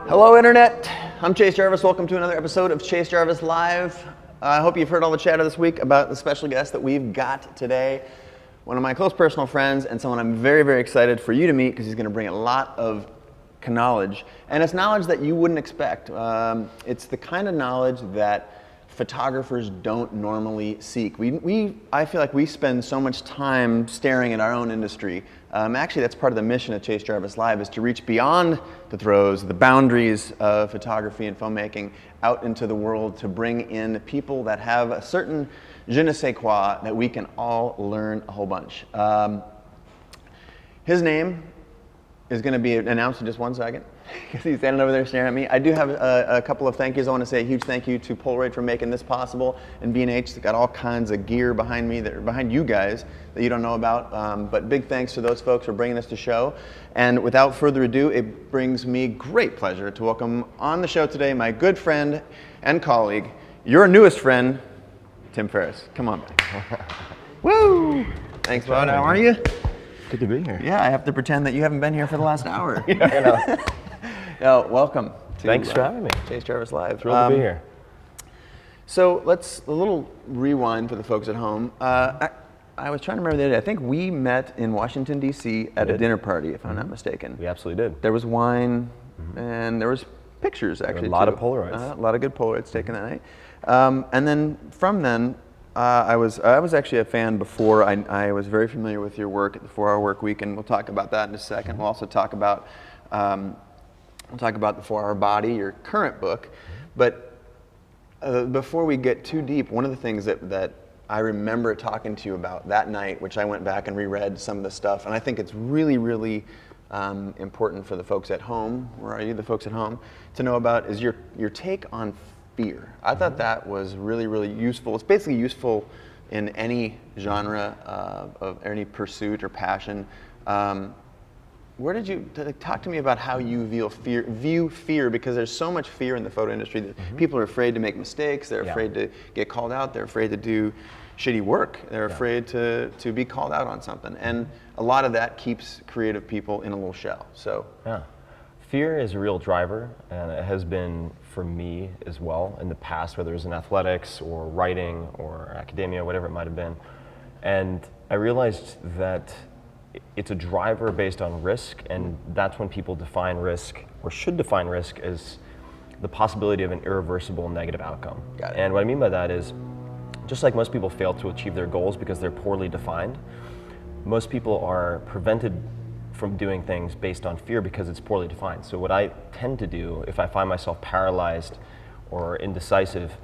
Hello, Internet. I'm Chase Jarvis. Welcome to another episode of Chase Jarvis Live. I hope you've heard all the chatter this week about the special guest that we've got today. One of my close personal friends and someone I'm very, very excited for you to meet because he's going to bring a lot of knowledge. And it's knowledge that you wouldn't expect. It's the kind of knowledge that photographers don't normally seek. I feel like we spend so much time staring at our own industry. Actually, that's part of the mission of Chase Jarvis Live, is to reach beyond the throes, the boundaries of photography and filmmaking out into the world to bring in people that have a certain je ne sais quoi that we can all learn a whole bunch. His name is going to be announced in just 1 second because he's standing over there staring at me. I do have a couple of thank yous. I want to say a huge thank you to Polaroid for making this possible, and B&H has got all kinds of gear behind me, behind you guys, that you don't know about. But big thanks to those folks for bringing us to show. And without further ado, it brings me great pleasure to welcome on the show today my good friend and colleague, your newest friend, Tim Ferriss. Come on back. Woo! Thanks, bud. How are you? Good to be here. Yeah, I have to pretend that you haven't been here for the last hour. Yeah, No, welcome. Thanks for having me. Chase Jarvis Live. Thrilled to be here. So a little rewind for the folks at home. I was trying to remember the other day. I think we met in Washington, D.C. at a dinner party, if I'm not mistaken. We absolutely did. There was wine, and there was pictures, actually, a lot too. of Polaroids. A lot of good Polaroids taken that night. And then from then, I was actually a fan before. I was very familiar with your work at the 4 Hour Work Week, and we'll talk about that in a second. We'll also talk about the 4 Hour Body, your current book. But before we get too deep, one of the things that I remember talking to you about that night, which I went back and reread some of the stuff, and I think it's really, really important for the folks at home. Where are you, the folks at home, to know about is your take on fear. I thought that was really, really useful. It's basically useful in any genre of any pursuit or passion. Where did you talk to me about how you view fear? Because there's so much fear in the photo industry that people are afraid to make mistakes. They're afraid to get called out. They're afraid to do shitty work. They're afraid to be called out on something. And a lot of that keeps creative people in a little shell. So fear is a real driver, and it has been for me as well in the past, whether it was in athletics or writing or academia, whatever it might have been. And I realized that it's a driver based on risk, and that's when people define risk, or should define risk, as the possibility of an irreversible negative outcome. Got it. And what I mean by that is, just like most people fail to achieve their goals because they're poorly defined, most people are prevented from doing things based on fear because it's poorly defined. So what I tend to do if I find myself paralyzed or indecisive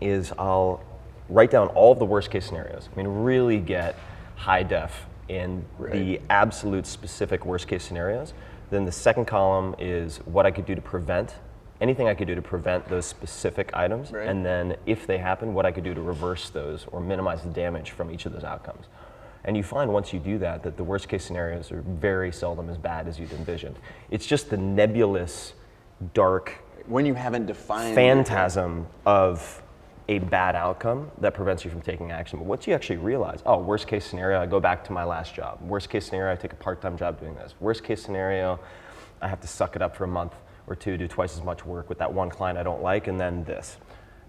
is I'll write down all of the worst case scenarios. I mean, really get high def in the absolute specific worst case scenarios. Then the second column is what I could do to prevent, anything I could do to prevent those specific items. Right. And then if they happen, what I could do to reverse those or minimize the damage from each of those outcomes. And you find once you do that the worst case scenarios are very seldom as bad as you'd envisioned. It's just the nebulous, dark, when you haven't defined phantasm of a bad outcome that prevents you from taking action. But once you actually realize, worst case scenario, I go back to my last job. Worst case scenario, I take a part-time job doing this. Worst case scenario, I have to suck it up for a month or two, do twice as much work with that one client I don't like, and then this.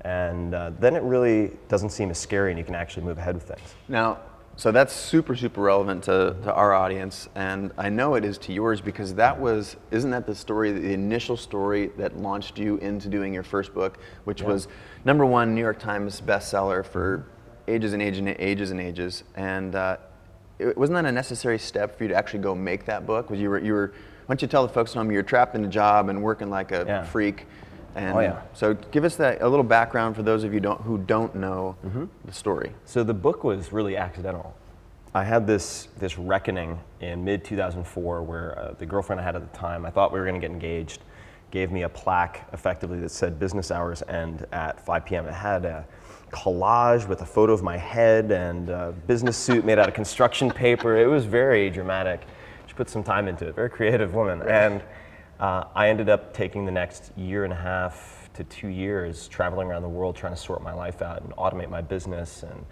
And then it really doesn't seem as scary, and you can actually move ahead with things. Now, so that's super, super relevant to our audience, and I know it is to yours because isn't that the story, the initial story that launched you into doing your first book, which was #1 New York Times bestseller for ages and ages and ages and ages, and wasn't that a necessary step for you to actually go make that book? Was you were why don't you tell the folks at home you were trapped in a job and working like a freak? And so give us a little background for those of you who don't know the story. So the book was really accidental. I had this reckoning in mid-2004 where the girlfriend I had at the time, I thought we were going to get engaged, gave me a plaque effectively that said business hours end at 5 p.m. It had a collage with a photo of my head and a business suit made out of construction paper. It was very dramatic. She put some time into it, very creative woman. And I ended up taking the next 1.5 to 2 years traveling around the world trying to sort my life out and automate my business and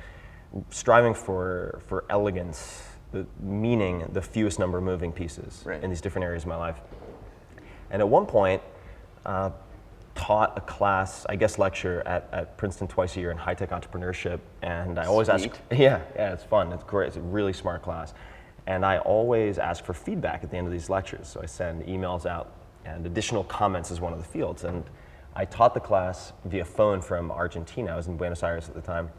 striving for elegance, meaning the fewest number of moving pieces in these different areas of my life. And at one point, taught a class, I guess lecture at Princeton twice a year in high-tech entrepreneurship, and I always ask, yeah, it's fun, it's great, it's a really smart class, and I always ask for feedback at the end of these lectures, so I send emails out, and additional comments is one of the fields, and I taught the class via phone from Argentina. I was in Buenos Aires at the time,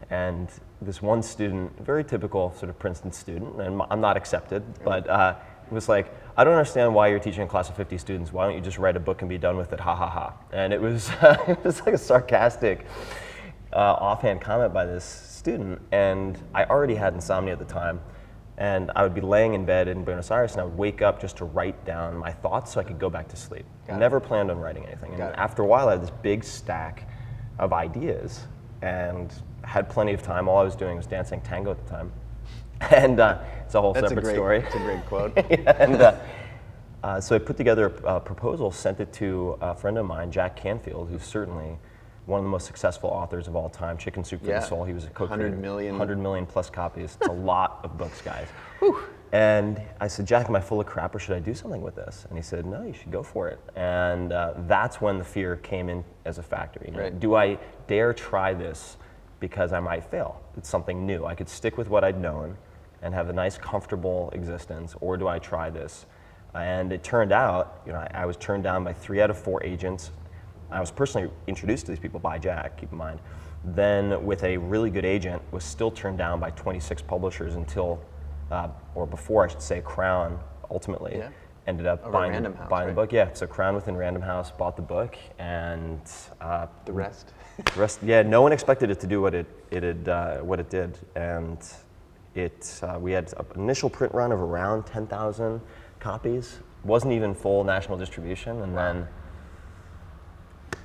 and this one student, very typical sort of Princeton student, and I'm not accepted, but it was like, I don't understand why you're teaching a class of 50 students. Why don't you just write a book and be done with it? Ha ha ha. And it was, it was like a sarcastic, offhand comment by this student. And I already had insomnia at the time. And I would be laying in bed in Buenos Aires, and I would wake up just to write down my thoughts so I could go back to sleep. Never planned on writing anything. And after a while, I had this big stack of ideas and had plenty of time. All I was doing was dancing tango at the time. And it's a whole separate story. That's a great quote. So I put together a proposal, sent it to a friend of mine, Jack Canfield, who's certainly one of the most successful authors of all time, Chicken Soup for the Soul. He was a co-creator. 100 million plus copies. It's a lot of books, guys. Whew. And I said, Jack, am I full of crap or should I do something with this? And he said, no, you should go for it. And that's when the fear came in as a factor. You know, do I dare try this because I might fail? It's something new. I could stick with what I'd known and have a nice, comfortable existence, or do I try this? And it turned out, you know, I was turned down by 3 out of 4 agents. I was personally introduced to these people by Jack, keep in mind. Then with a really good agent, was still turned down by 26 publishers until, or before I should say, Crown ultimately ended up buying the book. Yeah, so Crown within Random House bought the book, and the rest. Yeah, no one expected it to do what it did, and we had an initial print run of around 10,000 copies. Wasn't even full national distribution, and then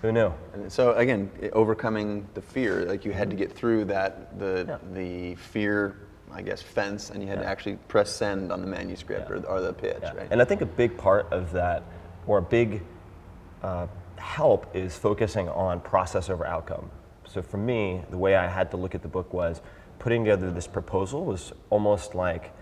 who knew? And so again, overcoming the fear, like you had to get through that the fear, I guess, fence, and you had to actually press send on the manuscript or the pitch, right? And I think a big part of that, or a big help, is focusing on process over outcome. So for me, the way I had to look at the book was putting together this proposal was almost like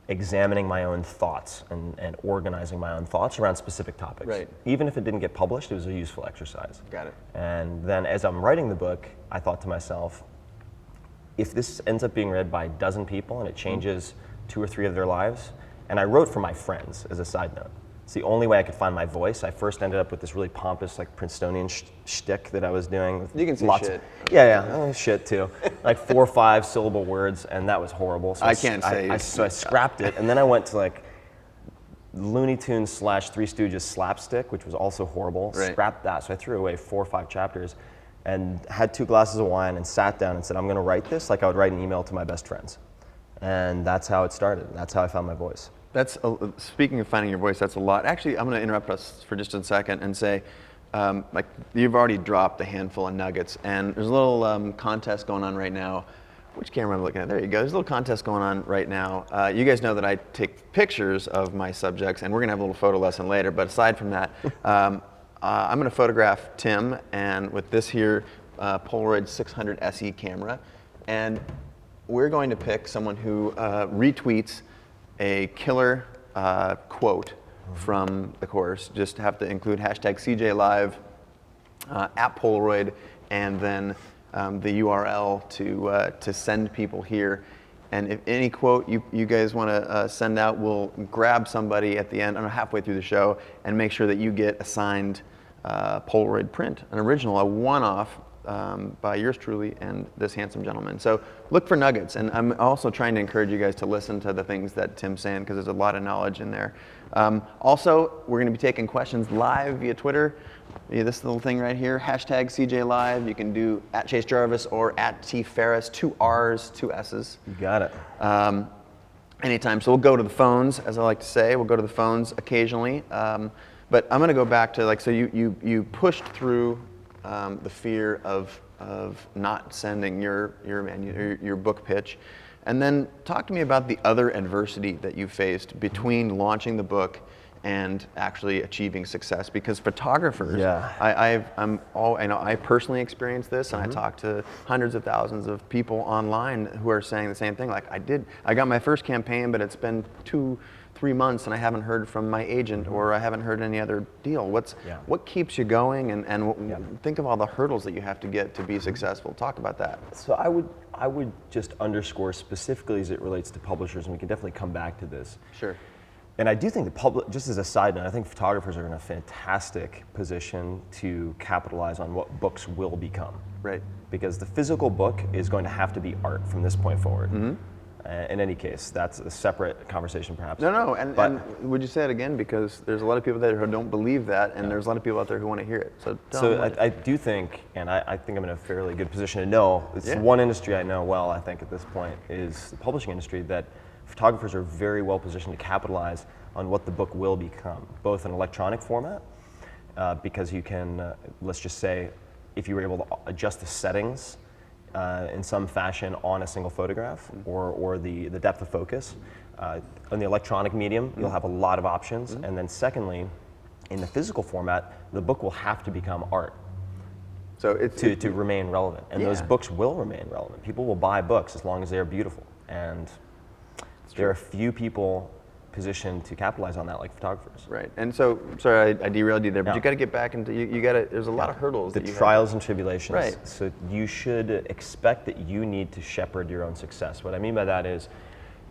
examining my own thoughts and organizing my own thoughts around specific topics. Right. Even if it didn't get published, it was a useful exercise. Got it. And then as I'm writing the book, I thought to myself, if this ends up being read by a dozen people and it changes 2 or 3 of their lives, and I wrote for my friends as a side note. It's the only way I could find my voice. I first ended up with this really pompous, like Princetonian shtick that I was doing. With you can say lots shit. Shit too. Like 4 or 5 syllable words, and that was horrible. So I can't say. So I scrapped it, and then I went to like Looney Tunes / Three Stooges slapstick, which was also horrible. Right. Scrapped that, so I threw away 4 or 5 chapters, and had 2 glasses of wine and sat down and said, I'm going to write this like I would write an email to my best friends, and that's how it started. That's how I found my voice. That's speaking of finding your voice. That's a lot. Actually, I'm going to interrupt us for just a second and say, like you've already dropped a handful of nuggets, and there's a little contest going on right now. Which camera am I looking at? There you go. There's a little contest going on right now. You guys know that I take pictures of my subjects, and we're going to have a little photo lesson later. But aside from that, I'm going to photograph Tim, and with this here Polaroid 600 SE camera, and we're going to pick someone who retweets a killer quote from the course. Just have to include hashtag CJLive, at Polaroid, and then the URL to send people here. And if any quote you guys want to send out, we'll grab somebody at the end, halfway through the show, and make sure that you get a signed Polaroid print, an original, a one-off by yours truly and this handsome gentleman. So look for nuggets, and I'm also trying to encourage you guys to listen to the things that Tim's saying, because there's a lot of knowledge in there. Also, we're going to be taking questions live via Twitter, via this little thing right here, hashtag CJLive. You can do at Chase Jarvis or at T Ferriss, 2 R's, 2 S's. You got it. Anytime. So we'll go to the phones, as I like to say. We'll go to the phones occasionally. But I'm going to go back to, like, so you pushed through the fear of not sending your book pitch, and then talk to me about the other adversity that you faced between launching the book and actually achieving success. Because photographers, Yeah. I know I personally experienced this, and I talked to hundreds of thousands of people online who are saying the same thing. Like, I got my first campaign, but it's been 2-3 months and I haven't heard from my agent, or I haven't heard any other deal. What keeps you going, and think of all the hurdles that you have to get to be successful. Talk about that. So I would just underscore specifically as it relates to publishers, and we can definitely come back to this. Sure. And I do think just as a side note, I think photographers are in a fantastic position to capitalize on what books will become. Right. Because the physical book is going to have to be art from this point forward. In any case, that's a separate conversation perhaps. No, and would you say it again? Because there's a lot of people there who don't believe that, and there's a lot of people out there who want to hear it. So I do think, and I think I'm in a fairly good position to know, it's one industry I know well, I think at this point, is the publishing industry, that photographers are very well positioned to capitalize on what the book will become, both in electronic format, because you can, let's just say, if you were able to adjust the settings in some fashion on a single photograph, or the depth of focus. On the electronic medium, you'll have a lot of options. And then secondly, in the physical format, the book will have to become art. So it's to remain relevant. And those books will remain relevant. People will buy books as long as they're beautiful. And there are few people positioned to capitalize on that like photographers. Right. And so, sorry, I derailed you there, but you got to get back into, you got to, there's a lot of hurdles. The trials and tribulations. Right. So you should expect that you need to shepherd your own success. What I mean by that is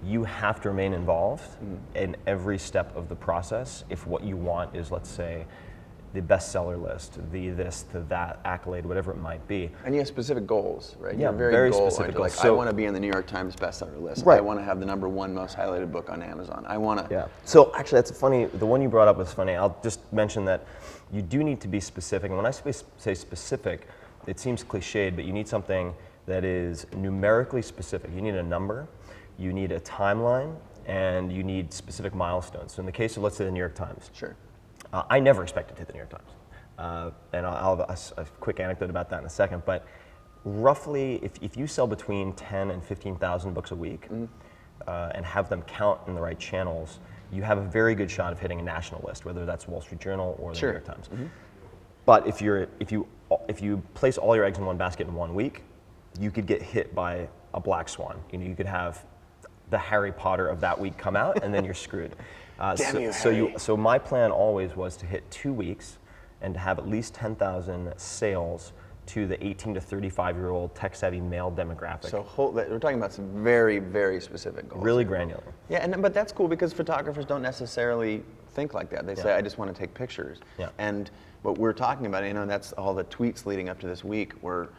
you have to remain involved in every step of the process if what you want is, let's say, the bestseller list, the this, the that, accolade, whatever it might be. And you have specific goals, right? Yeah, You're very goal specific oriented. goals. Like, I want to be in the New York Times bestseller list. Right. I want to have the #1 most highlighted book on Amazon. I want to. Yeah. So actually, that's funny. The one you brought up was funny. I'll just mention that you do need to be specific. And when I say specific, it seems cliched, but you need something that is numerically specific. You need a number, you need a timeline, and you need specific milestones. So in the case of, let's say, the New York Times. Sure. I never expected to hit the New York Times. And I'll have a quick anecdote about that in a second. But roughly, if you sell between 10 and 15,000 books a week and have them count in the right channels, you have a very good shot of hitting a national list, whether that's Wall Street Journal or the New York Times. But if you place all your eggs in one basket in 1 week, you could get hit by a black swan. You could have the Harry Potter of that week come out, and then you're screwed. So my plan always was to hit 2 weeks and to have at least 10,000 sales to the 18 to 35-year-old tech-savvy male demographic. So we're talking about some very, very specific goals. Really granular. Yeah, but that's cool because photographers don't necessarily think like that. They say, I just want to take pictures. Yeah. And what we're talking about, that's all the tweets leading up to this week were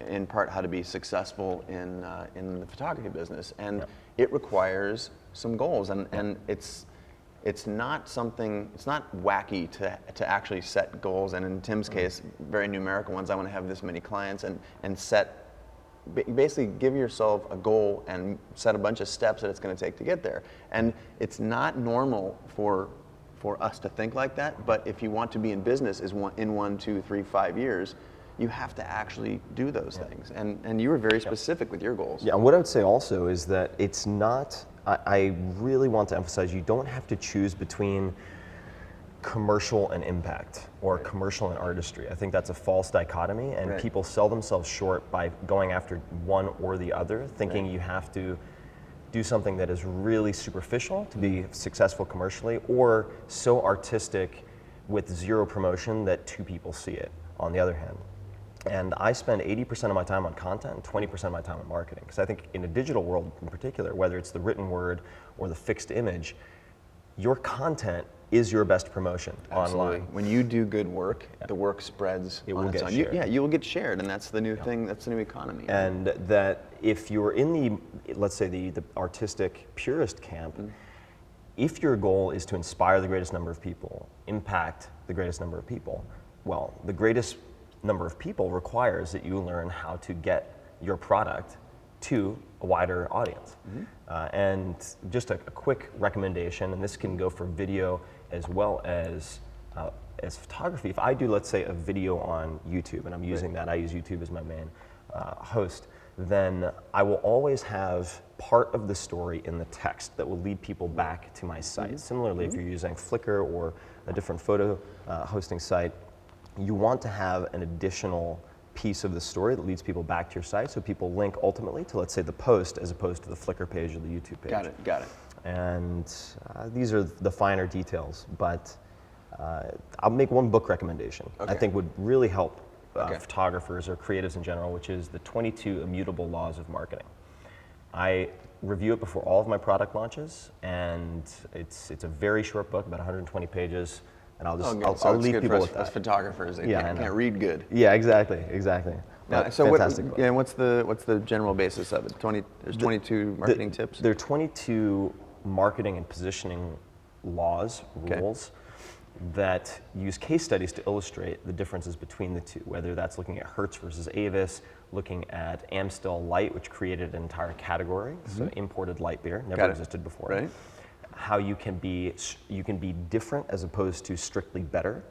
in part how to be successful in the photography business. And it requires some goals, and it's not wacky to actually set goals, and in Tim's case, very numerical ones. I want to have this many clients, and basically give yourself a goal and set a bunch of steps that it's going to take to get there. And it's not normal for us to think like that, but if you want to be in business in 1, 2, 3, 5 years, you have to actually do those things. And you were very specific with your goals. Yeah, and what I would say also is that it's not, I really want to emphasize, you don't have to choose between commercial and impact or commercial and artistry. I think that's a false dichotomy, and people sell themselves short by going after one or the other, thinking you have to do something that is really superficial to be successful commercially, or so artistic with zero promotion that 2 people see it, on the other hand. And I spend 80% of my time on content and 20% of my time on marketing. Because I think in a digital world in particular, whether it's the written word or the fixed image, your content is your best promotion online. When you do good work, the work spreads it on will its get own. shared. You will get shared, and that's the new thing, that's the new economy. And that if you're in the, let's say the artistic purist camp, if your goal is to inspire the greatest number of people, impact the greatest number of people, well, the greatest number of people requires that you learn how to get your product to a wider audience. And just a quick recommendation, and this can go for video as well as photography. If I do, let's say, a video on YouTube, and I'm using that, I use YouTube as my main host, then I will always have part of the story in the text that will lead people back to my site. Similarly, if you're using Flickr or a different photo hosting site, you want to have an additional piece of the story that leads people back to your site, so people link ultimately to, let's say, the post as opposed to the Flickr page or the YouTube page. Got it. And these are the finer details, but I'll make one book recommendation I think would really help photographers or creatives in general, which is the 22 Immutable Laws of Marketing. I review it before all of my product launches, and it's a very short book, about 120 pages. And I'll leave people with that. As photographers, they can't read good. Yeah, exactly. Now, so what's the general basis of it? There's 22 marketing tips? There are 22 marketing and positioning laws, rules, that use case studies to illustrate the differences between the two, whether that's looking at Hertz versus Avis, looking at Amstel Light, which created an entire category, so imported light beer, never existed before. Right. How you can be different as opposed to strictly better,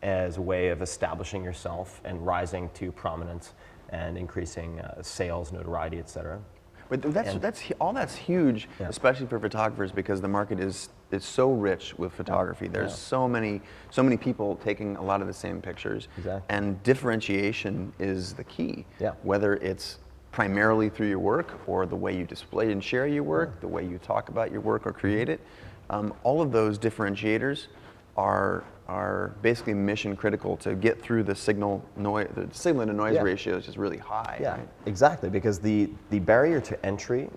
as a way of establishing yourself and rising to prominence and increasing sales, notoriety, etc. But that's huge, especially for photographers, because the market is so rich with photography. There's so many people taking a lot of the same pictures, and differentiation is the key. Whether it's primarily through your work or the way you display and share your work, the way you talk about your work or create it, all of those differentiators are basically mission critical to get through the signal to noise ratio is just really high. Right? Exactly, because the barrier to entry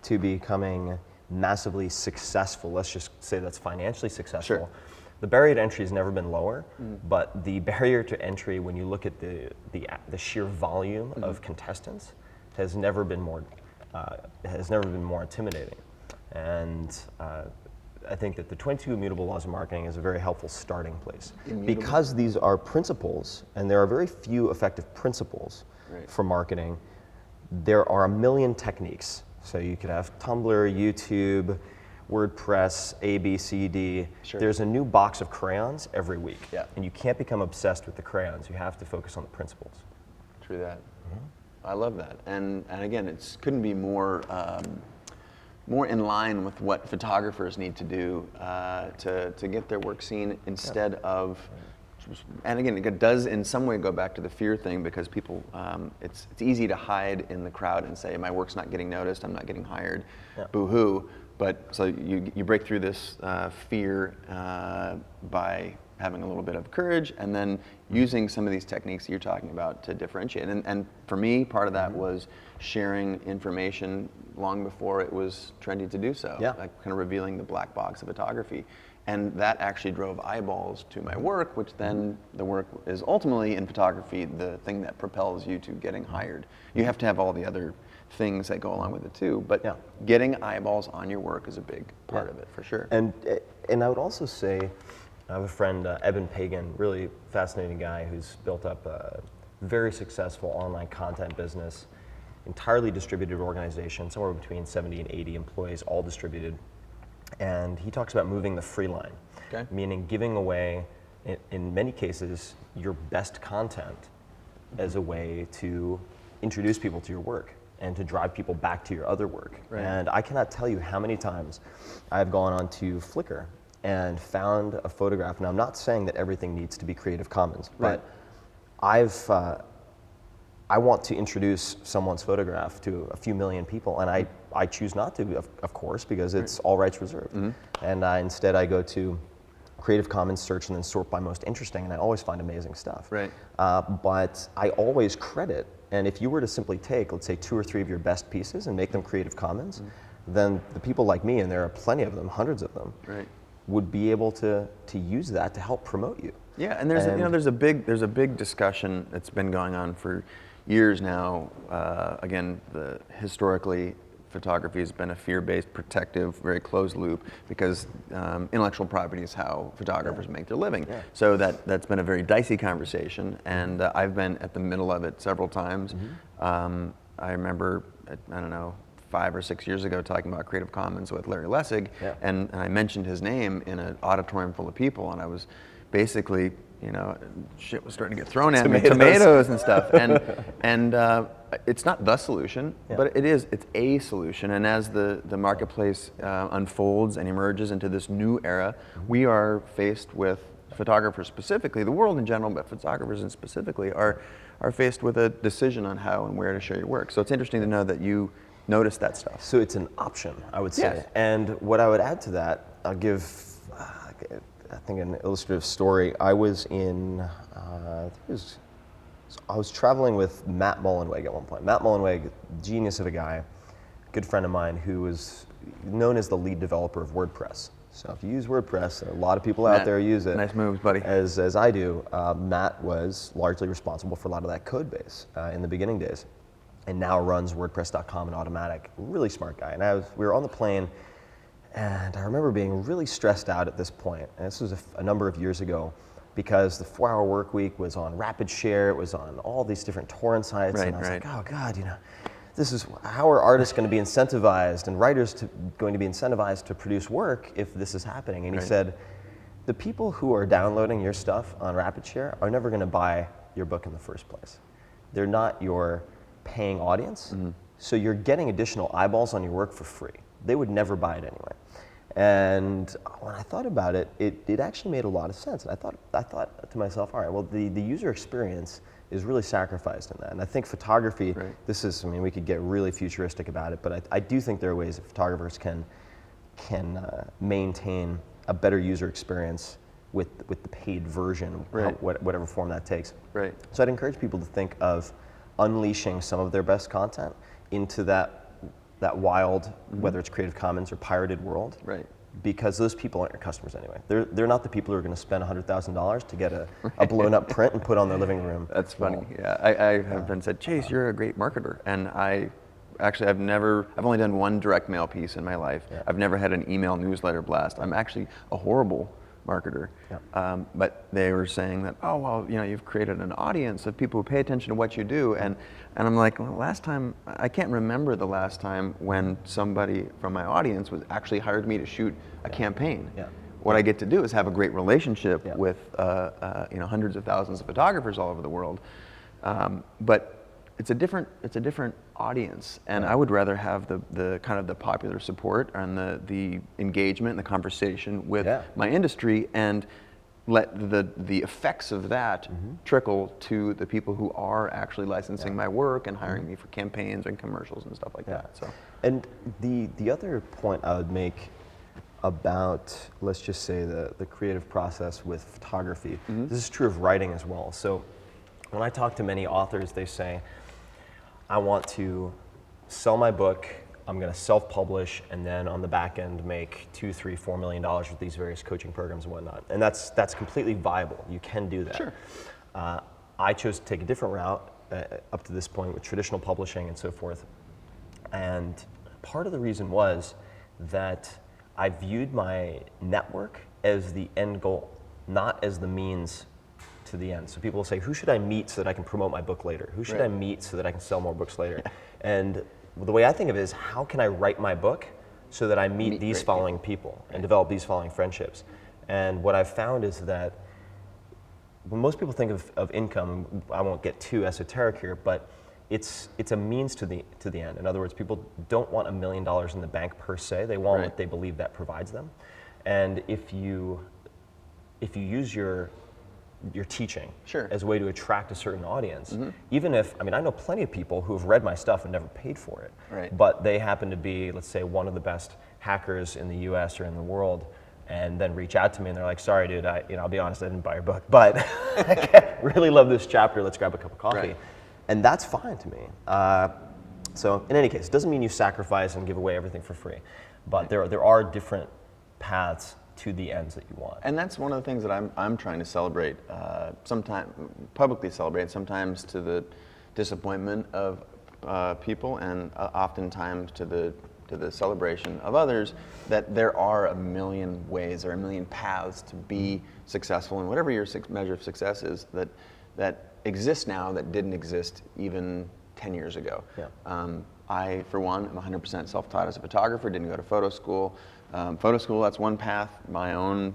to becoming massively successful, let's just say that's financially successful, the barrier to entry has never been lower, but the barrier to entry when you look at the sheer volume of contestants has never been more intimidating. And I think that the 22 Immutable Laws of Marketing is a very helpful starting place. Because these are principles, and there are very few effective principles for marketing, there are a million techniques. So you could have Tumblr, YouTube, WordPress, A, B, C, D. There's a new box of crayons every week. And you can't become obsessed with the crayons. You have to focus on the principles. True that. I love that. And again, it couldn't be more in line with what photographers need to do to get their work seen instead of, and again, it does in some way go back to the fear thing, because people, it's easy to hide in the crowd and say, my work's not getting noticed, I'm not getting hired, boo-hoo. But so you break through this fear by having a little bit of courage, and then using some of these techniques that you're talking about to differentiate. And for me, part of that was sharing information long before it was trendy to do so, like kind of revealing the black box of photography. And that actually drove eyeballs to my work, which then the work is ultimately in photography the thing that propels you to getting hired. You have to have all the other things that go along with it too, but getting eyeballs on your work is a big part of it, for sure. And I would also say, I have a friend, Eben Pagan, really fascinating guy who's built up a very successful online content business, entirely distributed organization, somewhere between 70 and 80 employees, all distributed. And he talks about moving the free line, meaning giving away, in many cases, your best content as a way to introduce people to your work and to drive people back to your other work. And I cannot tell you how many times I've gone onto Flickr and found a photograph. Now, I'm not saying that everything needs to be Creative Commons, but I want to introduce someone's photograph to a few million people, and I choose not to, of course, because it's all rights reserved. And instead I go to Creative Commons search and then sort by most interesting, and I always find amazing stuff. But I always credit, and if you were to simply take, let's say, 2 or 3 of your best pieces and make them Creative Commons, then the people like me, and there are plenty of them, hundreds of them, would be able to use that to help promote you. And there's a big discussion that's been going on for years now. Again, historically, photography has been a fear-based, protective, very closed loop, because intellectual property is how photographers make their living. So that's been a very dicey conversation, and I've been at the middle of it several times. I remember, I don't know, 5 or 6 years ago talking about Creative Commons with Larry Lessig, and I mentioned his name in an auditorium full of people, and I was basically shit was starting to get thrown at me, tomatoes and stuff, and it's not the solution, but it's a solution. And as the marketplace unfolds and emerges into this new era, we are faced with, photographers specifically, the world in general, but photographers and specifically are faced with a decision on how and where to share your work. So it's interesting to know that you notice that stuff. So it's an option, I would say. Yes. And what I would add to that, I'll give, I think, an illustrative story. I was I was traveling with Matt Mullenweg at one point. Matt Mullenweg, genius of a guy, good friend of mine, who was known as the lead developer of WordPress. So if you use WordPress, a lot of people out there use it. Nice moves, buddy. As I do. Matt was largely responsible for a lot of that code base in the beginning days, and now runs WordPress.com and Automatic. Really smart guy. And we were on the plane, and I remember being really stressed out at this point. And this was a number of years ago, because the 4-hour work week was on Rapid Share. It was on all these different torrent sites, and I was like, oh God, this is how are artists going to be incentivized and writers going to be incentivized to produce work if this is happening? And he said, the people who are downloading your stuff on RapidShare are never going to buy your book in the first place. They're not your paying audience, so you're getting additional eyeballs on your work for free. They would never buy it anyway. And when I thought about it, it actually made a lot of sense. And I thought to myself, all right, well, the user experience is really sacrificed in that. And I think photography, this is, we could get really futuristic about it, but I do think there are ways that photographers can maintain a better user experience with the paid version, whatever form that takes. Right. So I'd encourage people to think of unleashing some of their best content into that wild, whether it's Creative Commons or pirated world. Right. Because those people aren't your customers anyway. They're not the people who are going to spend $100,000 to get a blown up print and put on their living room. That's funny. Yeah, I have been said, Chase, you're a great marketer, and I've only done one direct mail piece in my life. Yeah. I've never had an email newsletter blast. I'm actually a horrible marketer. Yeah. But they were saying that, oh well, you've created an audience of people who pay attention to what you do, and I'm like, well, last time, I can't remember the last time when somebody from my audience was actually hired me to shoot a campaign. Yeah. What I get to do is have a great relationship with hundreds of thousands of photographers all over the world, but it's a different audience, and I would rather have the kind of the popular support and the engagement and the conversation with my industry, and let the effects of that trickle to the people who are actually licensing my work and hiring me for campaigns and commercials and stuff like that. So, and the other point I would make about, let's just say, the creative process with photography, this is true of writing as well. So when I talk to many authors, they say, I want to sell my book, I'm going to self-publish, and then on the back end make $2, $3, $4 million with these various coaching programs and whatnot. And that's completely viable. You can do that. Sure. I chose to take a different route up to this point with traditional publishing and so forth. And part of the reason was that I viewed my network as the end goal, not as the means to the end. So people will say, who should I meet so that I can promote my book later? Who should I meet so that I can sell more books later? And the way I think of it is, how can I write my book so that I meet these following people and develop these following friendships? And what I've found is that when most people think of income, I won't get too esoteric here, but it's a means to the end. In other words, people don't want $1 million in the bank per se. They want what they believe that provides them. And if you use your teaching as a way to attract a certain audience, even if, I know plenty of people who have read my stuff and never paid for it, but they happen to be, let's say, one of the best hackers in the US or in the world, and then reach out to me and they're like, sorry dude, I'll be honest, I didn't buy your book, but I really love this chapter, let's grab a cup of coffee. And that's fine to me. So in any case, it doesn't mean you sacrifice and give away everything for free, but there are different paths to the ends that you want. And that's one of the things that I'm trying to celebrate, publicly celebrate, sometimes to the disappointment of people, and oftentimes to the celebration of others, that there are a million ways or a million paths to be successful, and whatever your measure of success is, that exists now that didn't exist even 10 years ago. I, for one, am 100% self-taught as a photographer, didn't go to photo school. That's one path. My own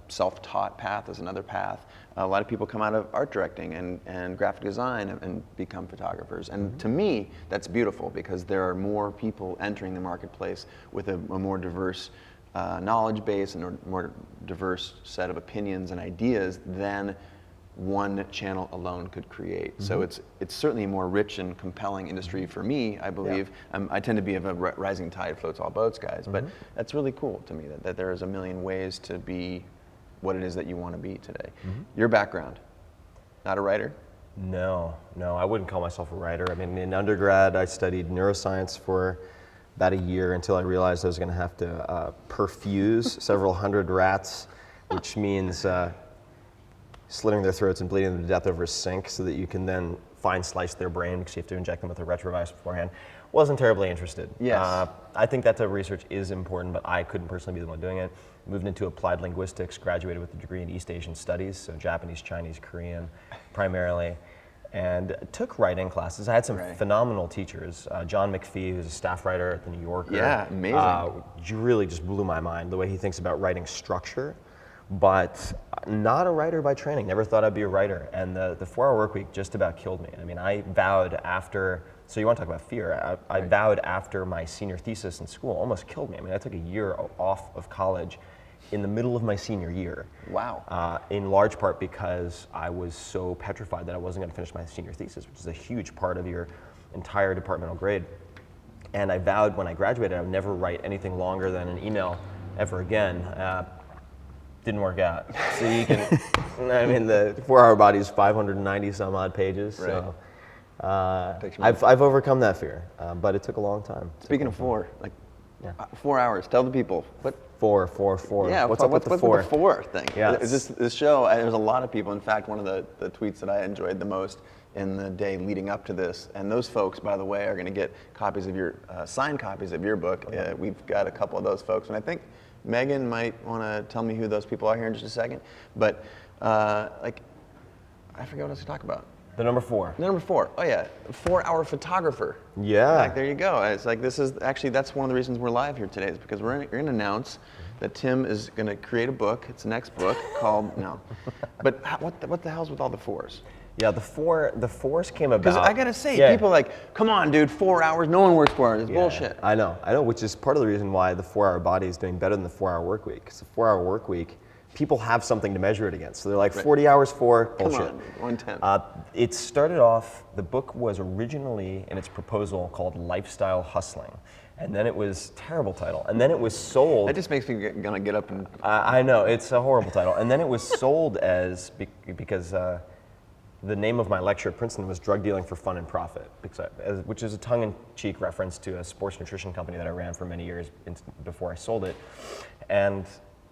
Self-taught path is another path. A lot of people come out of art directing and graphic design and become photographers. And to me, that's beautiful because there are more people entering the marketplace with a more diverse knowledge base and a more diverse set of opinions and ideas than one channel alone could create. So it's certainly a more rich and compelling industry for me, I believe. I tend to be of a rising tide floats all boats guys, but that's really cool to me that there is a million ways to be what it is that you want to be today. Your background, not a writer? No, I wouldn't call myself a writer. I mean, in undergrad, I studied neuroscience for about a year until I realized I was going to have to perfuse several hundred rats, which means slitting their throats and bleeding them to death over a sink so that you can then fine slice their brain because you have to inject them with a retrovirus beforehand. Wasn't terribly interested. Yes. I think that type of research is important, but I couldn't personally be the one doing it. Moved into applied linguistics, graduated with a degree in East Asian studies, so Japanese, Chinese, Korean primarily, and took writing classes. I had some phenomenal teachers. John McPhee, who's a staff writer at the New Yorker. Yeah, amazing. Really just blew my mind, the way he thinks about writing structure. But not a writer by training, never thought I'd be a writer. And the 4-hour work week just about killed me. I mean, I vowed after, so you want to talk about fear, I vowed after my senior thesis in school, almost killed me. I mean, I took a year off of college in the middle of my senior year. Wow. In large part because I was so petrified that I wasn't going to finish my senior thesis, which is a huge part of your entire departmental grade. And I vowed when I graduated I would never write anything longer than an email ever again. Didn't work out. So you can, I mean, the 4-hour body is 590 some odd pages. So I've overcome that fear, but it took a long time. Speaking of 4, 4 hours, tell the people. What? 4. Yeah, what's up with the 4? What's the 4 thing? Yeah. Is this show, there's a lot of people. In fact, one of the tweets that I enjoyed the most in the day leading up to this, and those folks, by the way, are going to get copies of your, signed copies of your book. We've got a couple of those folks, and I think Megan might want to tell me who those people are here in just a second. But I forget what else to talk about. The number 4. Number 4. Oh yeah, 4-hour photographer. Yeah. Like, there you go. It's like this is actually that's one of the reasons we're live here today is because we're going to announce that Tim is going to create a book. It's the next book called But what the hell's with all the 4s? Yeah, the 4s came about. Because I gotta say, people are like, come on, dude, 4 hours. No one works 4 hours. It's bullshit. I know, which is part of the reason why the 4-hour body is doing better than the 4-hour work week. Because the 4-hour work week, people have something to measure it against. So they're like, 40 hours for bullshit. Come on, 110. It started off, the book was originally in its proposal called Lifestyle Hustling. And then it was, terrible title. And then it was sold. That just makes me gonna get up and. I know, it's a horrible title. And then it was sold as, because the name of my lecture at Princeton was Drug Dealing for Fun and Profit, which is a tongue-in-cheek reference to a sports nutrition company that I ran for many years before I sold it. And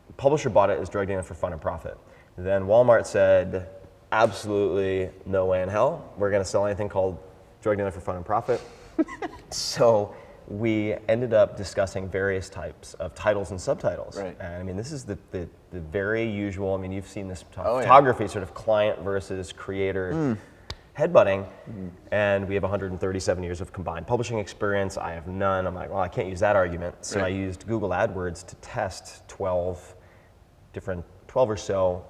the publisher bought it as Drug Dealing for Fun and Profit. Then Walmart said, absolutely no way in hell we're going to sell anything called Drug Dealing for Fun and Profit. So we ended up discussing various types of titles and subtitles. Right. And I mean, this is the very usual, I mean, you've seen this photography, sort of client versus creator headbutting. And we have 137 years of combined publishing experience. I have none. I'm like, well, I can't use that argument. So I used Google AdWords to test 12 or so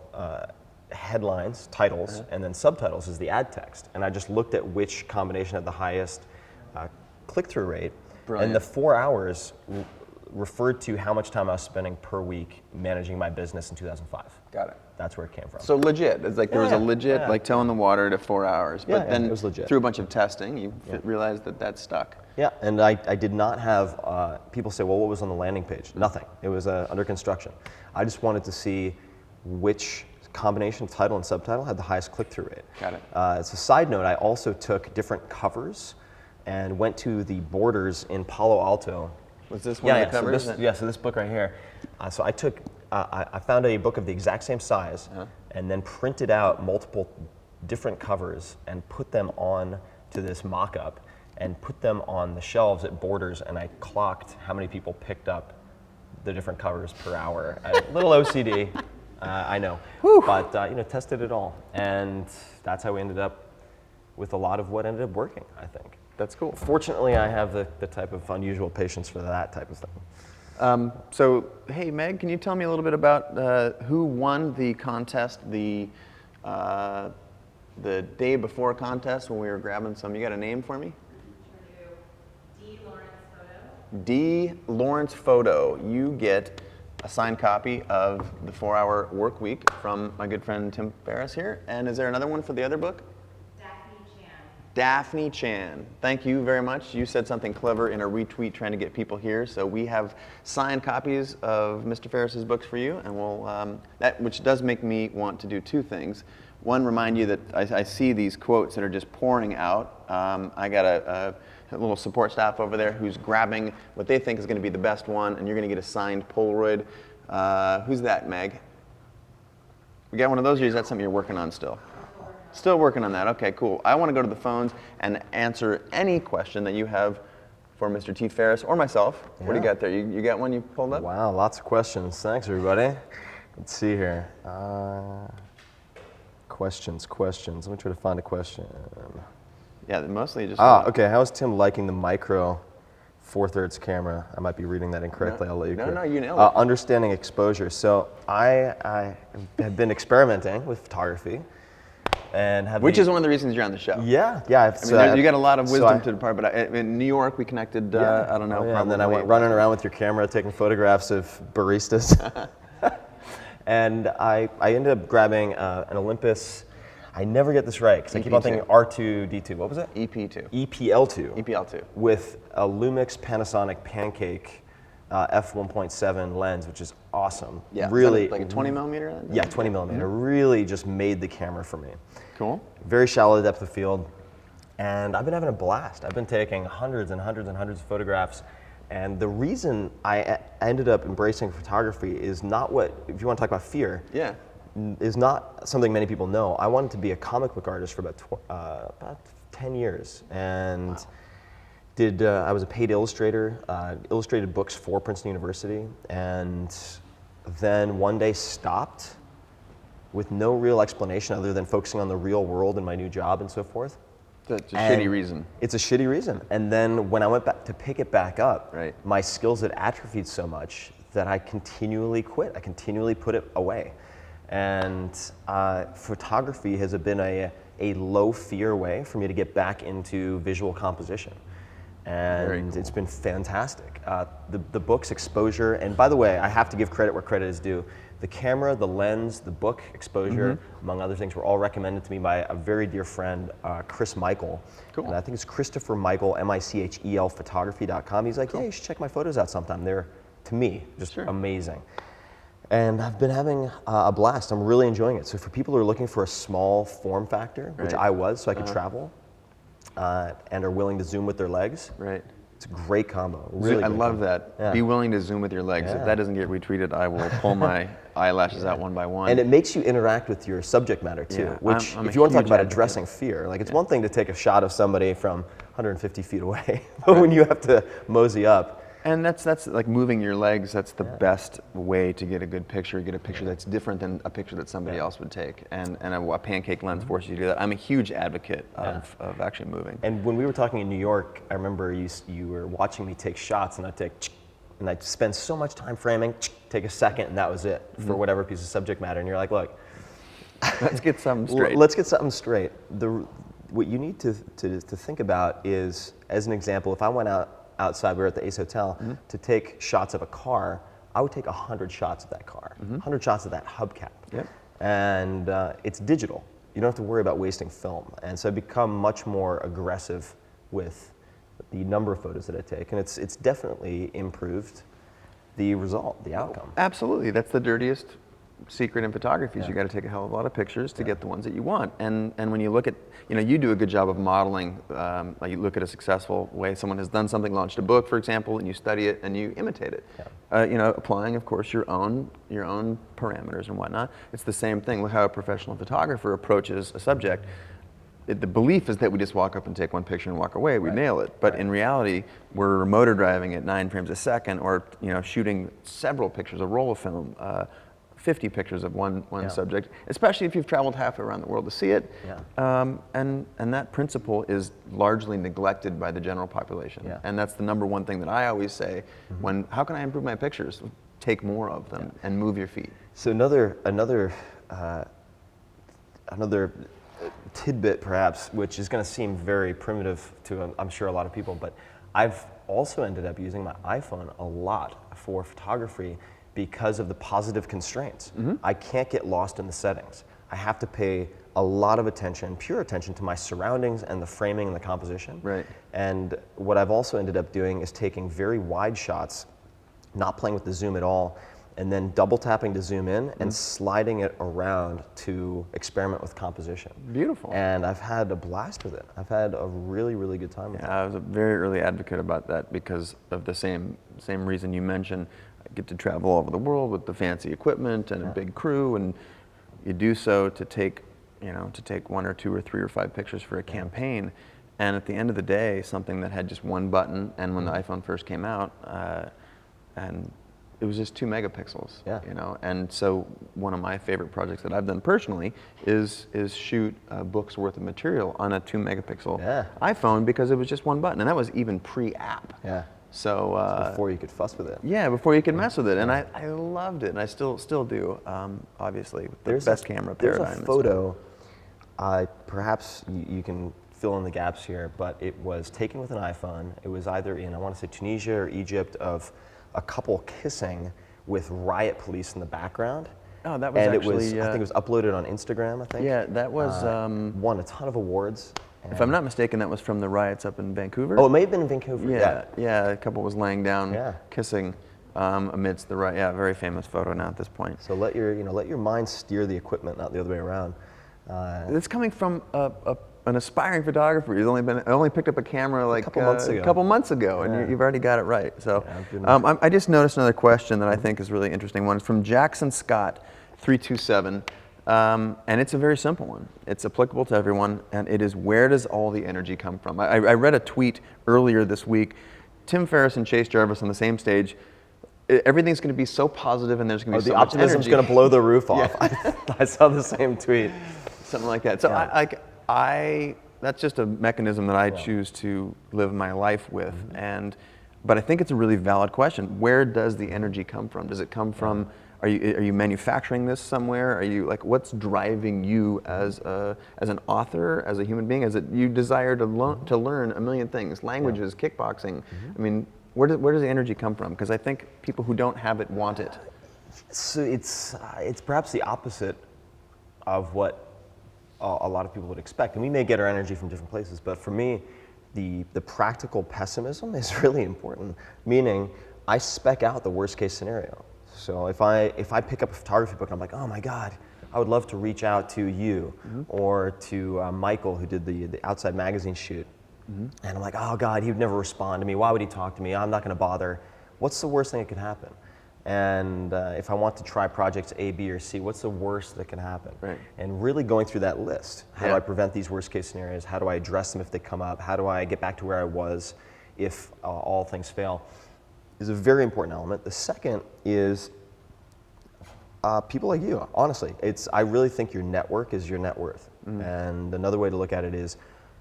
headlines, titles, and then subtitles as the ad text. And I just looked at which combination had the highest click-through rate. Brilliant. And the 4 hours referred to how much time I was spending per week managing my business in 2005. Got it. That's where it came from. So legit. It's like there was a legit like toe in the water to 4 hours. But then it was legit. Through a bunch of testing, you realized that stuck. Yeah, and I did not have, people say, well, what was on the landing page? Nothing. It was under construction. I just wanted to see which combination of title and subtitle had the highest click-through rate. Got it. As a side note, I also took different covers and went to the Borders in Palo Alto. Was this one of the covers? So this book right here. So I took, I found a book of the exact same size and then printed out multiple different covers and put them on to this mock-up and put them on the shelves at Borders, and I clocked how many people picked up the different covers per hour. A little OCD, I know, but tested it all. And that's how we ended up with a lot of what ended up working, I think. That's cool. Fortunately, I have the type of unusual patience for that type of thing. So, hey, Meg, can you tell me a little bit about who won the contest the day before contest when we were grabbing some? You got a name for me? Sure do. D. Lawrence Photo. D. Lawrence Photo. You get a signed copy of The 4-Hour Work Week from my good friend Tim Ferriss here. And is there another one for the other book? Daphne Chan. Daphne Chan. Thank you very much. You said something clever in a retweet trying to get people here. So we have signed copies of Mr. Ferriss's books for you, and we'll which does make me want to do two things. One, remind you that I see these quotes that are just pouring out. I got a little support staff over there who's grabbing what they think is going to be the best one, and you're going to get a signed Polaroid. Who's that, Meg? We got one of those, or is that something you're working on still? Still working on that. Okay, cool. I want to go to the phones and answer any question that you have for Mr. T. Ferriss or myself. What do you got there? You got one you pulled up? Wow, lots of questions. Thanks, everybody. Let's see here. Questions. Let me try to find a question. Yeah, mostly just. Okay. How is Tim liking the micro 4/3 camera? I might be reading that incorrectly. I'll let you. No, you nailed it. Understanding exposure. So I have been experimenting with photography, and have. Which is one of the reasons you're on the show. Yeah. I mean, you got a lot of wisdom to impart, but in New York we connected. I don't know. And then I went running around with your camera, taking photographs of baristas. And I ended up grabbing an Olympus. I never get this right because I keep on thinking R2D2. What was it? EP2. EPL2. EPL2. With a Lumix Panasonic Pancake f1.7 lens, which is awesome. Yeah. Really. Like a 20 millimeter lens? Yeah, 20 millimeter. Really just made the camera for me. Cool. Very shallow depth of field. And I've been having a blast. I've been taking hundreds and hundreds and hundreds of photographs. And the reason I ended up embracing photography is not what, if you want to talk about fear, is not something many people know. I wanted to be a comic book artist for about 10 years. And I was a paid illustrator, illustrated books for Princeton University, and then one day stopped with no real explanation other than focusing on the real world and my new job and so forth. That's a shitty reason. It's a shitty reason. And then when I went back to pick it back up, my skills had atrophied so much that I continually quit. I continually put it away. And photography has been a low fear way for me to get back into visual composition. And it's been fantastic. The book's exposure, and by the way, I have to give credit where credit is due. The camera, the lens, the book exposure, among other things, were all recommended to me by a very dear friend, Chris Michael. Cool. And I think it's Christopher Michael, Michel, photography.com. He's like, yeah, you should check my photos out sometime. They're, to me, just amazing. And I've been having a blast. I'm really enjoying it. So for people who are looking for a small form factor, which I was, so I could travel, and are willing to zoom with their legs, it's a great combo. Really, I love that. Yeah. Be willing to zoom with your legs. If that doesn't get retweeted, I will pull my eyelashes out one by one. And it makes you interact with your subject matter too, which if you want to talk about addressing fear, like it's one thing to take a shot of somebody from 150 feet away, but when you have to mosey up. And that's like moving your legs. That's the best way to get a good picture. Get a picture that's different than a picture that somebody else would take. And a pancake lens forces you to do that. I'm a huge advocate of actually moving. And when we were talking in New York, I remember you were watching me take shots, and I'd spend so much time framing, take a second, and that was it for whatever piece of subject matter. And you're like, look, let's get something straight. Let's get something straight. What you need to think about is, as an example, if I went outside, we were at the Ace Hotel, to take shots of a car, I would take 100 shots of that car, 100 shots of that hubcap. And it's digital. You don't have to worry about wasting film. And so I've become much more aggressive with the number of photos that I take. And it's definitely improved the result, the outcome. Absolutely. That's the dirtiest secret in photography is you got to take a hell of a lot of pictures to get the ones that you want. And when you look at, you do a good job of modeling, like you look at a successful way someone has done something, launched a book, for example, and you study it and you imitate it. Applying, of course, your own parameters and whatnot. It's the same thing. Look how a professional photographer approaches a subject. The belief is that we just walk up and take one picture and walk away. We nail it. But in reality, we're motor driving at 9 frames a second, or shooting several pictures, a roll of film, 50 pictures of one subject, especially if you've traveled halfway around the world to see it. Yeah. And that principle is largely neglected by the general population. Yeah. And that's the number one thing that I always say when, how can I improve my pictures? Take more of them and move your feet. So another tidbit perhaps, which is going to seem very primitive to I'm sure a lot of people, but I've also ended up using my iPhone a lot for photography because of the positive constraints. I can't get lost in the settings. I have to pay a lot of attention, pure attention, to my surroundings and the framing and the composition. Right. And what I've also ended up doing is taking very wide shots, not playing with the zoom at all, and then double tapping to zoom in and sliding it around to experiment with composition. Beautiful. And I've had a blast with it. I've had a really, really good time with it. I was a very early advocate about that because of the same reason you mentioned. I get to travel all over the world with the fancy equipment and a big crew, and you do so to take 1 or 2 or 3 or 5 pictures for a campaign. And at the end of the day, something that had just one button, and when the iPhone first came out, and it was just 2 megapixels. Yeah. And so one of my favorite projects that I've done personally is shoot a book's worth of material on a 2 megapixel iPhone, because it was just one button, and that was even pre-app. Yeah. So Before you could fuss with it. yeah, before you could mess with it, and I loved it, and I still do. Obviously, with the best camera paradigm. There's a photo. Perhaps you can fill in the gaps here, but it was taken with an iPhone. It was either in, I want to say, Tunisia or Egypt, of a couple kissing with riot police in the background. Oh, that was actually. I think it was uploaded on Instagram. I think. Yeah, that was. Won a ton of awards. If I'm not mistaken, that was from the riots up in Vancouver. Oh, it may have been in Vancouver. Yeah. A couple was laying down, kissing, amidst the riot. Yeah, very famous photo now at this point. So let your mind steer the equipment, not the other way around. It's coming from an aspiring photographer. He's only picked up a camera like a couple months ago, and you've already got it right. So I just noticed another question that I think is a really interesting one. It's from Jackson Scott, 327. And it's a very simple one. It's applicable to everyone, and it is, where does all the energy come from? I read a tweet earlier this week. Tim Ferriss and Chase Jarvis on the same stage. Everything's going to be so positive, and there's going to be so much energy. The optimism's going to blow the roof off. I saw the same tweet. Something like that. So that's just a mechanism that I choose to live my life with, but I think it's a really valid question. Where does the energy come from? Does it come from? Are you manufacturing this somewhere? Are you what's driving you as an author, as a human being? Is it you desire to learn a million things, languages, kickboxing? I mean, where does the energy come from? Because I think people who don't have it want it. So it's perhaps the opposite of what a lot of people would expect, and we may get our energy from different places. But for me, the practical pessimism is really important. Meaning, I spec out the worst case scenario. So if I pick up a photography book and I'm like, oh my God, I would love to reach out to you or to Michael, who did the Outside Magazine shoot. And I'm like, oh God, he would never respond to me. Why would he talk to me? I'm not going to bother. What's the worst thing that could happen? And if I want to try projects A, B, or C, what's the worst that can happen? Right. And really going through that list. How do I prevent these worst case scenarios? How do I address them if they come up? How do I get back to where I was if all things fail? Is a very important element. The second is people like you. Honestly, I really think your network is your net worth. And another way to look at it is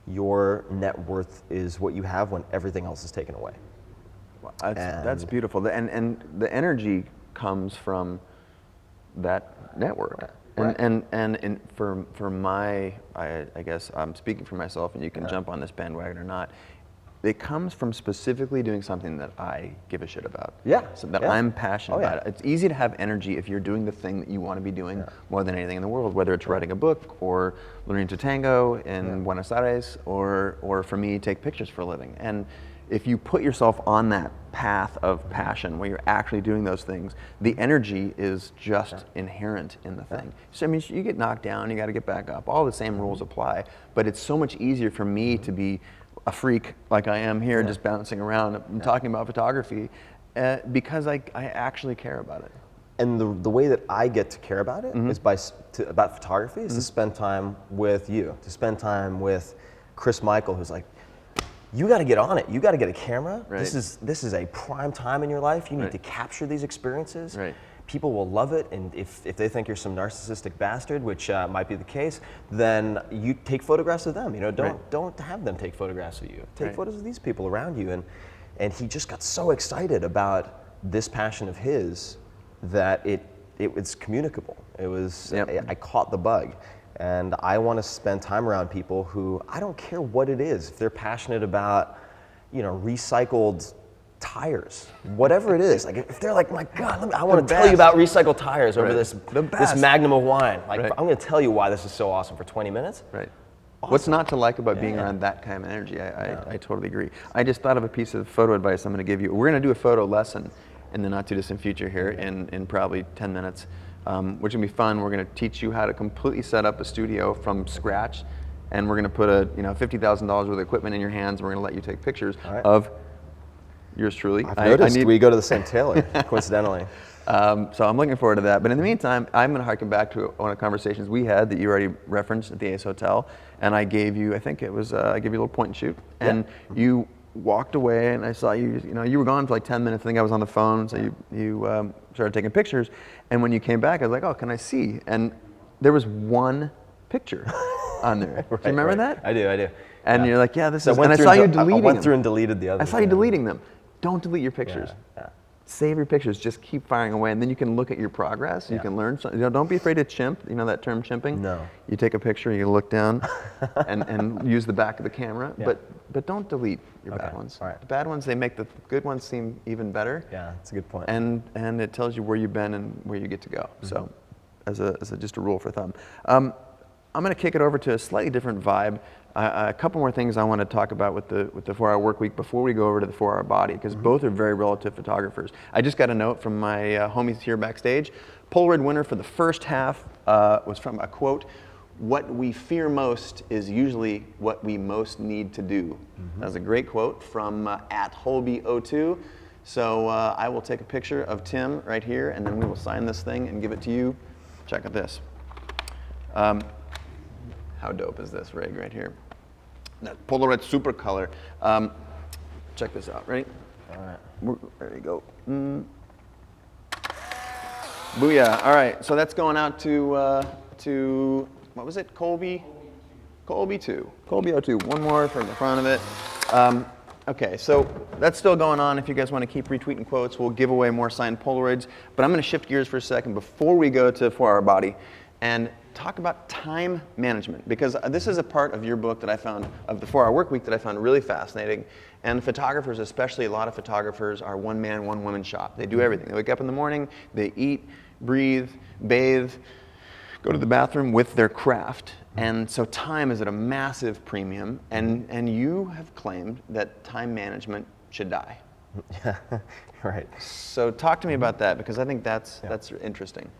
your net worth is what you have when everything else is taken away. That's beautiful. And the energy comes from that network. Right. And for my, I guess I'm speaking for myself, and you can jump on this bandwagon or not. It comes from specifically doing something that I give a shit about. That I'm passionate about. It's easy to have energy if you're doing the thing that you want to be doing more than anything in the world, whether it's writing a book or learning to tango in Buenos Aires or for me, take pictures for a living. And if you put yourself on that path of passion where you're actually doing those things, the energy is just inherent in the thing. So I mean, you get knocked down, you got to get back up. All the same rules apply, but it's so much easier for me to be a freak like I am here, just bouncing around and talking about photography, because I actually care about it. And the way that I get to care about it is about photography is to spend time with you, to spend time with Chris Michael, who's like, you got to get on it. You got to get a camera. Right. This is a prime time in your life. You need to capture these experiences. Right. people will love it, and if they think you're some narcissistic bastard, which might be the case, then you take photographs of them. You know, don't have them take photographs of you. Take photos of these people around you, and he just got so excited about this passion of his that it was communicable. It was I caught the bug, and I want to spend time around people who, I don't care what it is, if they're passionate about, you know, recycled tires, whatever it is. Like if they're like, my God, I want to tell you about recycled tires over this magnum of wine. Like I'm going to tell you why this is so awesome for 20 minutes. Right. Awesome. What's not to like about being around that kind of energy? I totally agree. I just thought of a piece of photo advice I'm going to give you. We're going to do a photo lesson in the not too distant future here in probably 10 minutes, which will be fun. We're going to teach you how to completely set up a studio from scratch, and we're going to put $50,000 worth of equipment in your hands, and we're going to let you take pictures of yours truly. I've noticed we go to the same tailor, coincidentally. So I'm looking forward to that. But in the meantime, I'm going to harken back to one of the conversations we had that you already referenced at the Ace Hotel, and I gave you, I think it was, I gave you a little point and shoot, and you walked away, and I saw you. You were gone for like 10 minutes. I think I was on the phone, so you started taking pictures, and when you came back, I was like, oh, can I see? And there was one picture on there. Do you remember that? I do. And you're like, yeah, this is. And I saw you deleting them. I went through and deleted the others. I saw you deleting them. Don't delete your pictures. Save your pictures. Just keep firing away, and then you can look at your progress. You can learn something. Don't be afraid to chimp. You know that term, chimping? No. You take a picture, you look down, and use the back of the camera. But don't delete your bad ones. Right. The bad ones, they make the good ones seem even better. Yeah, that's a good point. And it tells you where you've been and where you get to go. So, as just a rule for thumb. I'm going to kick it over to a slightly different vibe. A couple more things I want to talk about with the 4-hour work week before we go over to the 4-hour body, because both are very relative photographers. I just got a note from my homies here backstage. Polaroid winner for the first half was from a quote, "What we fear most is usually what we most need to do." That was a great quote from at Holby02. So I will take a picture of Tim right here, and then we will sign this thing and give it to you. Check out this. How dope is this rig right here? That Polaroid Super Color. Check this out. Ready? All right. There you go. Booyah. All right. So that's going out to what was it? Colby 2. Colby 02. One more from the front of it. Okay. So that's still going on. If you guys want to keep retweeting quotes, we'll give away more signed Polaroids. But I'm going to shift gears for a second before we go to 4-hour body and talk about time management, because this is a part of your book that I found, of the 4-hour work week, that I found really fascinating. And photographers, especially a lot of photographers, are one man, one woman shop. They do everything. They wake up in the morning, they eat, breathe, bathe, go to the bathroom with their craft. And so time is at a massive premium, and you have claimed that time management should die. Right. So talk to me about that, because I think that's interesting.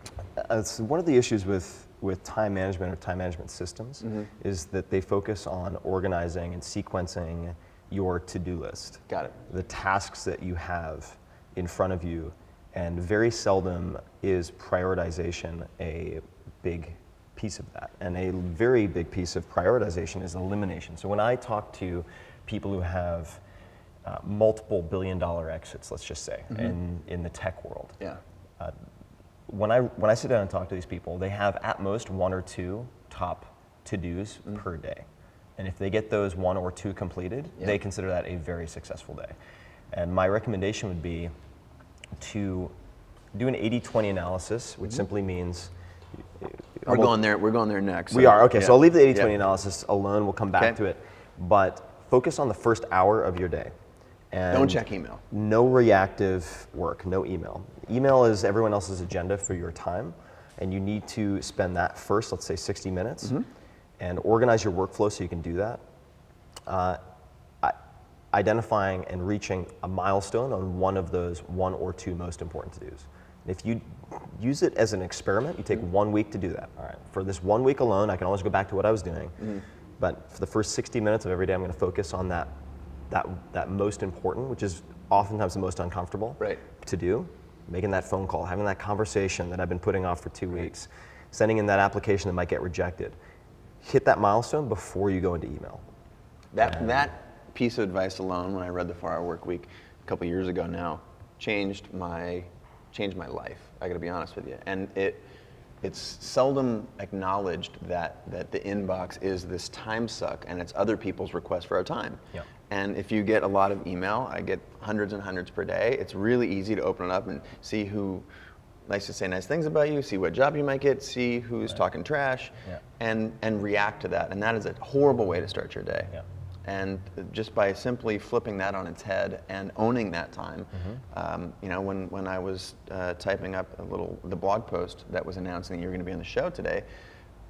So one of the issues with time management or time management systems is that they focus on organizing and sequencing your to-do list. Got it. The tasks that you have in front of you, and very seldom is prioritization a big piece of that. And a very big piece of prioritization is elimination. So when I talk to people who have multiple billion-dollar exits, let's just say, in the tech world. Yeah. When I sit down and talk to these people, they have at most 1 or 2 top to-dos per day. And if they get those 1 or 2 completed, they consider that a very successful day. And my recommendation would be to do an 80-20 analysis, which simply means we're going there next. We are, okay, so I'll leave the 80-20 analysis alone, we'll come back to it. But focus on the first hour of your day. And don't check email. No reactive work, no email. Email is everyone else's agenda for your time, and you need to spend that first, let's say 60 minutes, and organize your workflow so you can do that. Identifying and reaching a milestone on one of those 1 or 2 most important to-dos. If you use it as an experiment, you take 1 week to do that. All right, for this 1 week alone, I can always go back to what I was doing, but for the first 60 minutes of every day, I'm going to focus on that most important, which is oftentimes the most uncomfortable to do, making that phone call, having that conversation that I've been putting off for 2 weeks, sending in that application that might get rejected. Hit that milestone before you go into email. That piece of advice alone, when I read the 4-hour work week a couple years ago now, changed my changed my life. I got to be honest with you, and it's seldom acknowledged that the inbox is this time suck, and it's other people's requests for our time. Yeah. And if you get a lot of email, I get hundreds and hundreds per day. It's really easy to open it up and see who likes to say nice things about you, see what job you might get, see who's talking trash, and react to that. And that is a horrible way to start your day. Yeah. And just by simply flipping that on its head and owning that time, when I was typing up the blog post that was announcing that you were going to be on the show today,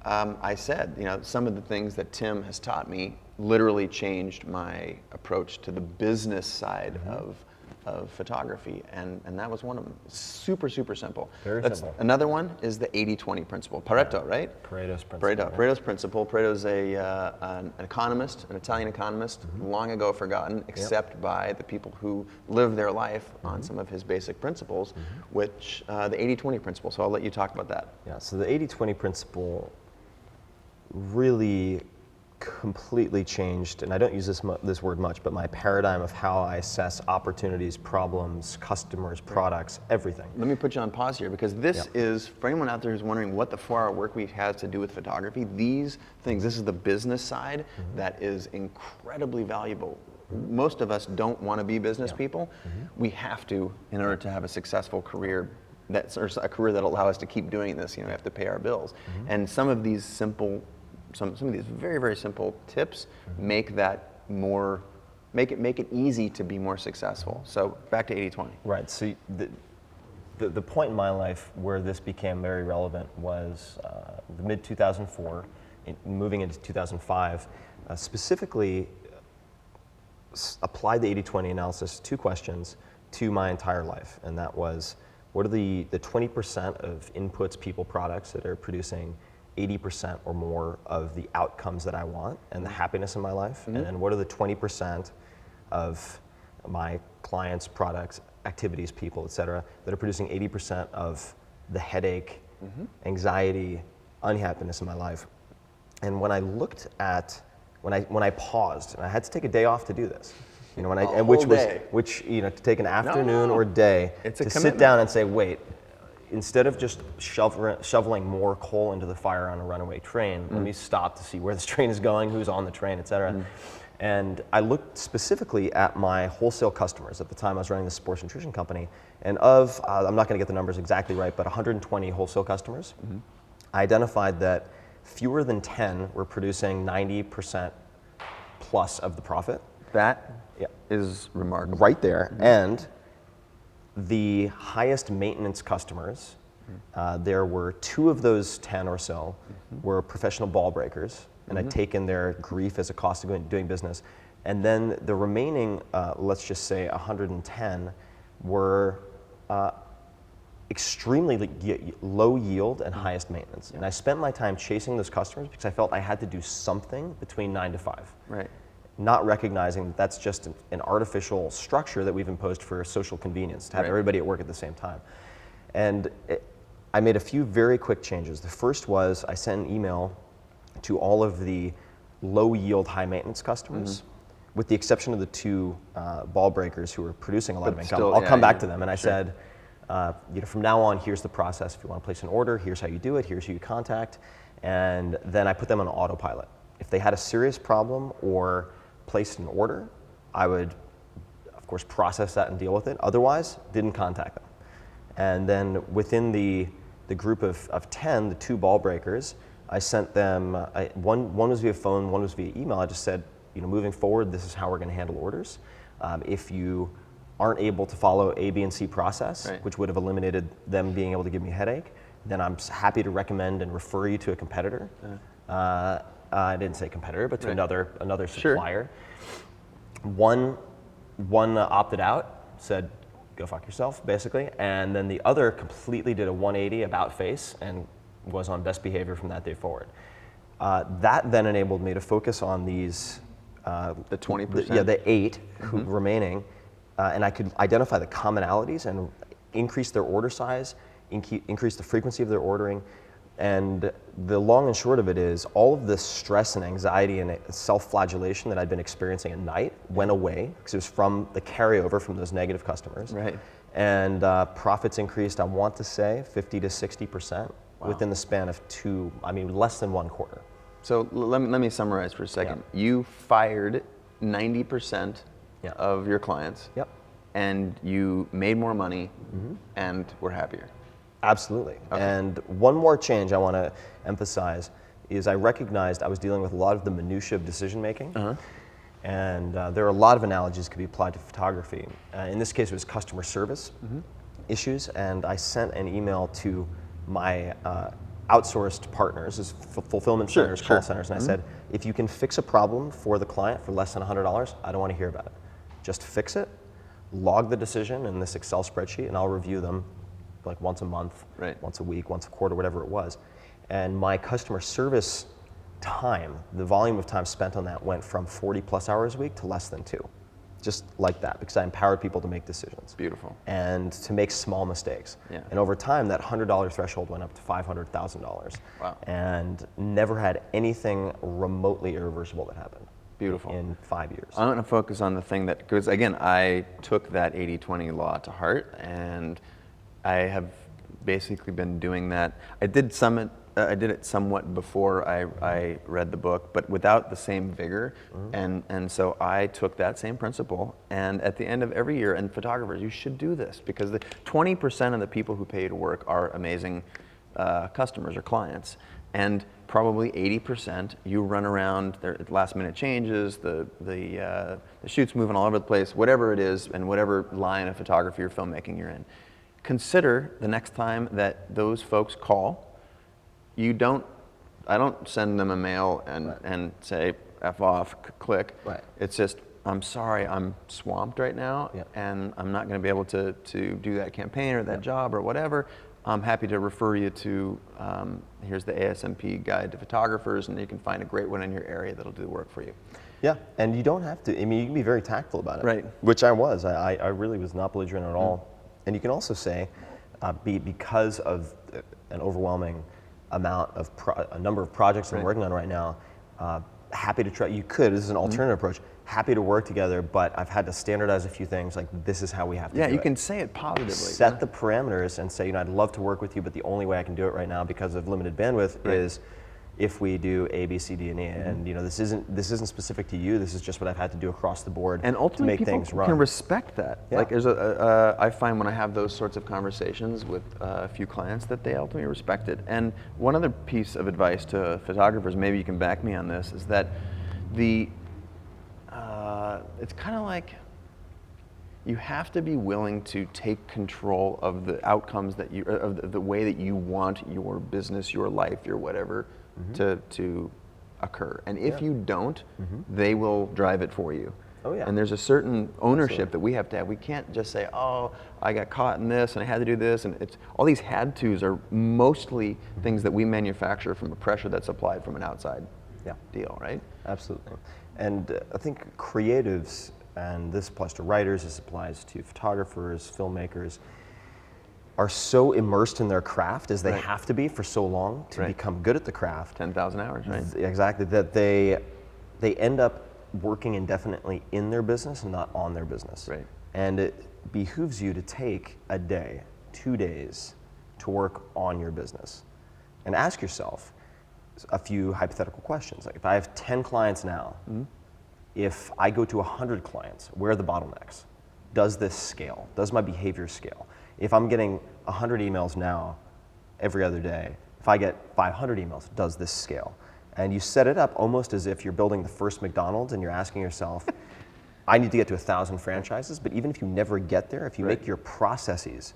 I said, some of the things that Tim has taught me literally changed my approach to the business side of photography, and that was one of them. Super, super simple. Very simple. Another one is the 80-20 principle. Pareto, right? Pareto's principle. Pareto's principle. Pareto's an economist, an Italian economist, long ago forgotten, except by the people who live their life on some of his basic principles, which the 80-20 principle. So I'll let you talk about that. Yeah, so the 80-20 principle really completely changed, and I don't use this word much, but my paradigm of how I assess opportunities, problems, customers, products, everything. Let me put you on pause here, because this is, for anyone out there who's wondering what the 4-hour work week has to do with photography, these things, this is the business side that is incredibly valuable. Most of us don't want to be business people. We have to in order to have a successful career, or a career that'll allow us to keep doing this. We have to pay our bills. And some of these simple, some of these very, very simple tips make that more, make it easy to be more successful. So back to 80-20. Right. So the point in my life where this became very relevant was the mid 2004, moving into 2005. Specifically, applied the 80-20 analysis, 2 questions to my entire life, and that was, what are the 20% of inputs, people, products that are producing 80% or more of the outcomes that I want and the happiness in my life? And then what are the 20% of my clients, products, activities, people, et cetera, that are producing 80% of the headache, anxiety, unhappiness in my life? And when I looked at, when I paused, and I had to take a day off to do this, to take an afternoon or day to sit down and say, wait, instead of just shoveling more coal into the fire on a runaway train, let me stop to see where this train is going, who's on the train, et cetera. And I looked specifically at my wholesale customers. At the time I was running the sports nutrition company, and I'm not gonna get the numbers exactly right, but 120 wholesale customers, I identified that fewer than 10 were producing 90% plus of the profit. That is remarkable. Right there. And the highest maintenance customers, there were 2 of those 10 or so were professional ball breakers, and I'd taken their grief as a cost of doing business. And then the remaining, let's just say 110, were extremely low yield and highest maintenance. And I spent my time chasing those customers because I felt I had to do something between 9 to 5. Right. Not recognizing that that's just an artificial structure that we've imposed for social convenience, to have everybody at work at the same time. And I made a few very quick changes. The first was I sent an email to all of the low yield, high maintenance customers, with the exception of the 2 ball breakers who were producing a lot of income. I'll come back to them. And I said, from now on, here's the process. If you want to place an order, here's how you do it, here's who you contact. And then I put them on autopilot. If they had a serious problem or placed an order, I would, of course, process that and deal with it. Otherwise, didn't contact them. And then within the group of 10, the 2 ball breakers, I sent them, one was via phone, one was via email. I just said, moving forward, this is how we're going to handle orders. If you aren't able to follow A, B, and C process, which would have eliminated them being able to give me a headache, then I'm happy to recommend and refer you to a competitor. I didn't say competitor, but to another supplier. One opted out, said, go fuck yourself, basically. And then the other completely did a 180 about face and was on best behavior from that day forward. That then enabled me to focus on these, the 20%? The 8 who remaining, and I could identify the commonalities and increase their order size, increase the frequency of their ordering. And the long and short of it is, all of the stress and anxiety and self-flagellation that I'd been experiencing at night went away, because it was from the carryover from those negative customers. Right. And profits increased, I want to say, 50 to 60% within the span of less than 1 quarter. So let me summarize for a second. You fired 90% of your clients. Yep. And you made more money and were happier. Absolutely. Okay. And one more change I want to emphasize is I recognized I was dealing with a lot of the minutia of decision making. And there are a lot of analogies that could be applied to photography. In this case, it was customer service issues, and I sent an email to my outsourced partners, fulfillment centers, call centers, and I said, if you can fix a problem for the client for less than $100, I don't want to hear about it. Just fix it, log the decision in this Excel spreadsheet, and I'll review them like once a month, once a week, once a quarter, whatever it was. And my customer service time, the volume of time spent on that went from 40 plus hours a week to less than 2. Just like that, because I empowered people to make decisions. Beautiful. And to make small mistakes. Yeah. And over time, that $100 threshold went up to $500,000. Wow. And never had anything remotely irreversible that happened. Beautiful. In 5 years. I'm going to focus on the thing that, because again, I took that 80-20 law to heart, and I have basically been doing that. I did it somewhat before I read the book, but without the same vigor. And so I took that same principle, and at the end of every year, and photographers, you should do this, because the 20% of the people who pay you to work are amazing customers or clients, and probably 80% you run around, there last minute changes, the shoot's moving all over the place, whatever it is, and whatever line of photography or filmmaking you're in. Consider the next time that those folks call, I don't send them a mail and say, F off, click. It's just, I'm sorry, I'm swamped right now, and I'm not going to be able to do that campaign or that job or whatever. I'm happy to refer you to, here's the ASMP guide to photographers, and you can find a great one in your area that'll do the work for you. Yeah, and you don't have to, I mean, you can be very tactful about it. Right. Which I was. I really was not belligerent at all. And you can also say, because of an overwhelming amount of a number of projects I'm working on right now, happy to try, this is an alternative approach, happy to work together, but I've had to standardize a few things, like this is how we have to do it. Yeah, you can say it positively. Set the parameters and say, I'd love to work with you, but the only way I can do it right now because of limited bandwidth is if we do A, B, C, D, and E. And this isn't specific to you, this is just what I've had to do across the board and ultimately to make things run. Can respect that. Yeah. Like I find when I have those sorts of conversations with a few clients that they ultimately respect it. And one other piece of advice to photographers, maybe you can back me on this, is that it's kind of like you have to be willing to take control of the outcomes that of the way that you want your business, your life, your whatever to occur. And if you don't, they will drive it for you. Oh, yeah. And there's a certain ownership that we have to have. We can't just say, oh, I got caught in this and I had to do this. And it's all these had tos are mostly things that we manufacture from a pressure that's applied from an outside deal, right? Absolutely. And I think creatives, and this applies to writers, this applies to photographers, filmmakers, are so immersed in their craft, as they have to be for so long to become good at the craft. 10,000 hours, right? Exactly, that they end up working indefinitely in their business and not on their business. Right. And it behooves you to take a day, 2 days to work on your business and ask yourself a few hypothetical questions. Like, if I have 10 clients now, if I go to 100 clients, where are the bottlenecks? Does this scale? Does my behavior scale? If I'm getting 100 emails now every other day, if I get 500 emails, does this scale? And you set it up almost as if you're building the first McDonald's and you're asking yourself, I need to get to 1,000 franchises, but even if you never get there, if you make your processes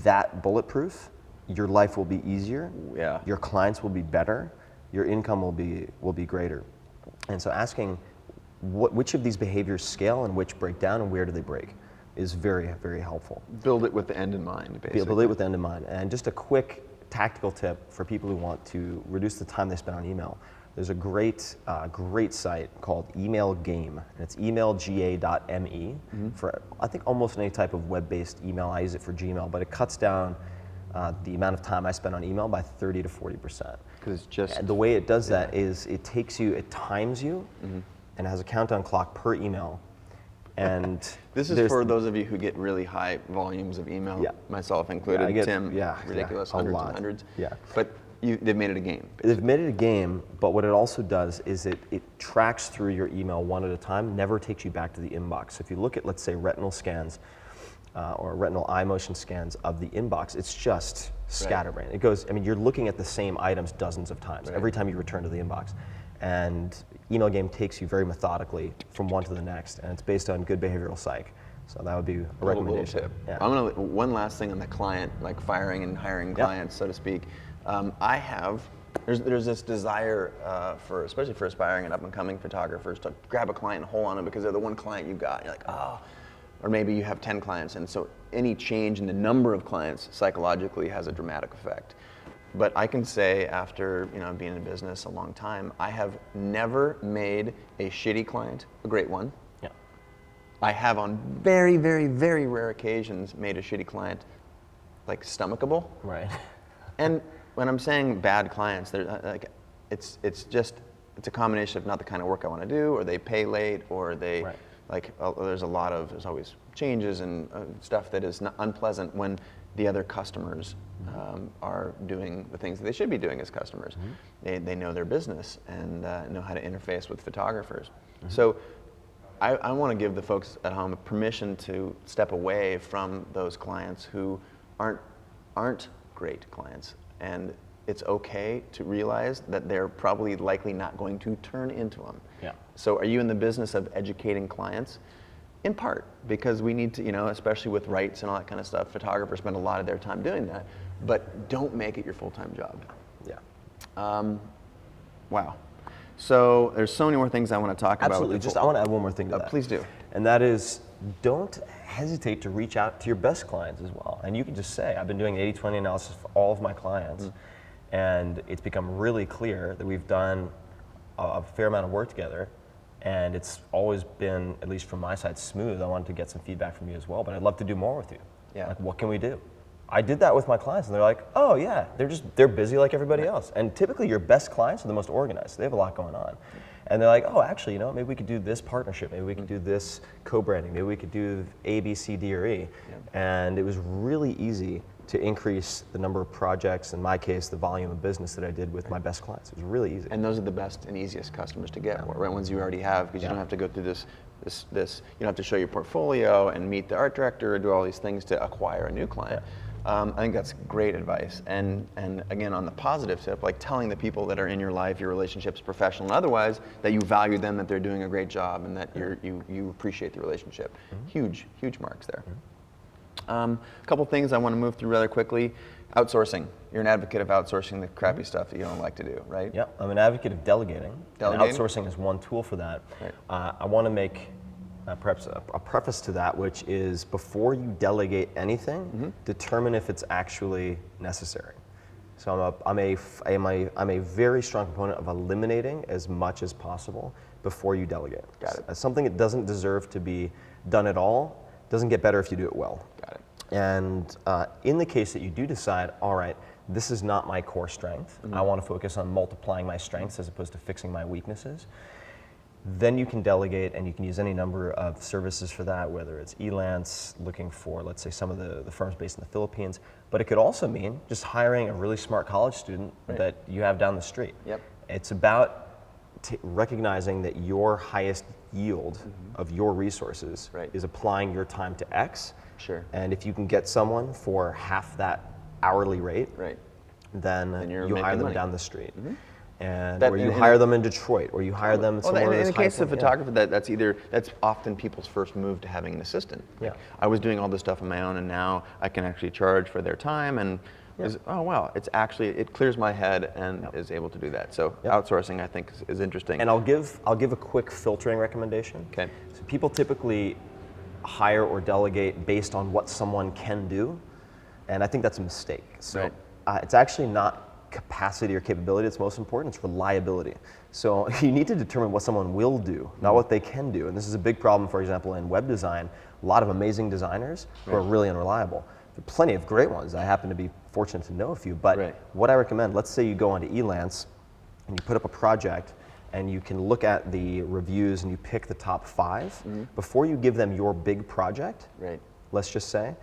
that bulletproof, your life will be easier, your clients will be better, your income will be greater. And so asking which of these behaviors scale and which break down and where do they break is very, very helpful. Build it with the end in mind, basically. Build it with the end in mind. And just a quick tactical tip for people who want to reduce the time they spend on email. There's a great site called Email Game, and it's emailga.me for, I think, almost any type of web-based email. I use it for Gmail, but it cuts down the amount of time I spend on email by 30 to 40%. Because it's just... And the way it does that is it times you, and has a countdown clock per email, And This is there's- for those of you who get really high volumes of email, Yeah. myself included, I get- Tim, yeah, ridiculous, a hundreds lot. and hundreds. Yeah. But they've made it a game. They've made it a game, but what it also does is it tracks through your email one at a time, never takes you back to the inbox. So if you look at, let's say, retinal scans or retinal eye motion scans of the inbox, it's just scatterbrained. It goes, I mean, you're looking at the same items dozens of times every time you return to the inbox. And email game takes you very methodically from one to the next, and it's based on good behavioral psych. So that would be a recommendation. Little tip. Yeah. I'm gonna one last thing on the client, like firing and hiring clients, so to speak. There's this desire for, especially for aspiring and up and coming photographers, to grab a client and hold on to them because they're the one client you got. You're like, oh, or maybe you have 10 clients, and so any change in the number of clients psychologically has a dramatic effect. But I can say, after being in business a long time, I have never made a shitty client a great one. Yeah. I have, on very, very, very rare occasions, made a shitty client like stomachable. Right. And when I'm saying bad clients, they're like, it's a combination of not the kind of work I want to do, or they pay late, or they there's always changes and stuff that is not unpleasant when the other customers are doing the things that they should be doing as customers. They know their business and know how to interface with photographers. So I want to give the folks at home permission to step away from those clients who aren't great clients, and it's okay to realize that they're probably likely not going to turn into them. Yeah. So are you in the business of educating clients? In part, because we need to, especially with rights and all that kind of stuff, photographers spend a lot of their time doing that, but don't make it your full-time job. Yeah. Wow. So there's so many more things I want to talk Absolutely. about. I want to add one more thing to that. Please do. And that is, don't hesitate to reach out to your best clients as well. And you can just say, I've been doing 80-20 analysis for all of my clients, and it's become really clear that we've done a fair amount of work together, and it's always been, at least from my side, smooth. I wanted to get some feedback from you as well, but I'd love to do more with you. Yeah. Like, what can we do? I did that with my clients, and they're like, oh yeah, they're busy like everybody else. And typically your best clients are the most organized. They have a lot going on. And they're like, oh, actually, maybe we could do this partnership. Maybe we could do this co-branding. Maybe we could do A, B, C, D, or E. And it was really easy to increase the number of projects, in my case, the volume of business that I did with my best clients. It was really easy. And those are the best and easiest customers to get, right? Ones you already have, because you don't have to go through this, you don't have to show your portfolio and meet the art director or do all these things to acquire a new client. I think that's great advice. And again, on the positive tip, like telling the people that are in your life, your relationships, professional and otherwise, that you value them, that they're doing a great job, and that you appreciate the relationship. Huge marks there. A couple things I want to move through rather quickly. Outsourcing. You're an advocate of outsourcing the crappy stuff that you don't like to do, right? Yeah, I'm an advocate of delegating. And outsourcing is one tool for that. Right. I want to make perhaps a preface to that, which is, before you delegate anything, determine if it's actually necessary. So I'm a very strong proponent of eliminating as much as possible before you delegate. Got it. Something that doesn't deserve to be done at all doesn't get better if you do it well. Got it. And in the case that you do decide, all right, this is not my core strength, I want to focus on multiplying my strengths as opposed to fixing my weaknesses, then you can delegate, and you can use any number of services for that, whether it's Elance, looking for, let's say, some of the firms based in the Philippines, but it could also mean just hiring a really smart college student that you have down the street. Yep. It's about recognizing that your highest yield of your resources is applying your time to X. Sure. And if you can get someone for half that hourly rate, then you're you hire making them money. down the street. And That- or you and- hire them in Detroit, or you hire them somewhere in the case of high-point, photography, that's often people's first move to having an assistant. Like, I was doing all this stuff on my own, and now I can actually charge for their time, and oh wow, it clears my head and is able to do that. So outsourcing, I think, is interesting. And I'll give a quick filtering recommendation. Okay. So people typically hire or delegate based on what someone can do, and I think that's a mistake. So it's actually not capacity or capability that's most important, it's reliability. So you need to determine what someone will do, not what they can do. And this is a big problem, for example, in web design. A lot of amazing designers who are really unreliable. There are plenty of great ones. I happen to be fortunate to know a few, but what I recommend, let's say you go onto Elance and you put up a project and you can look at the reviews and you pick the top 5 before you give them your big project. Right. Let's just say,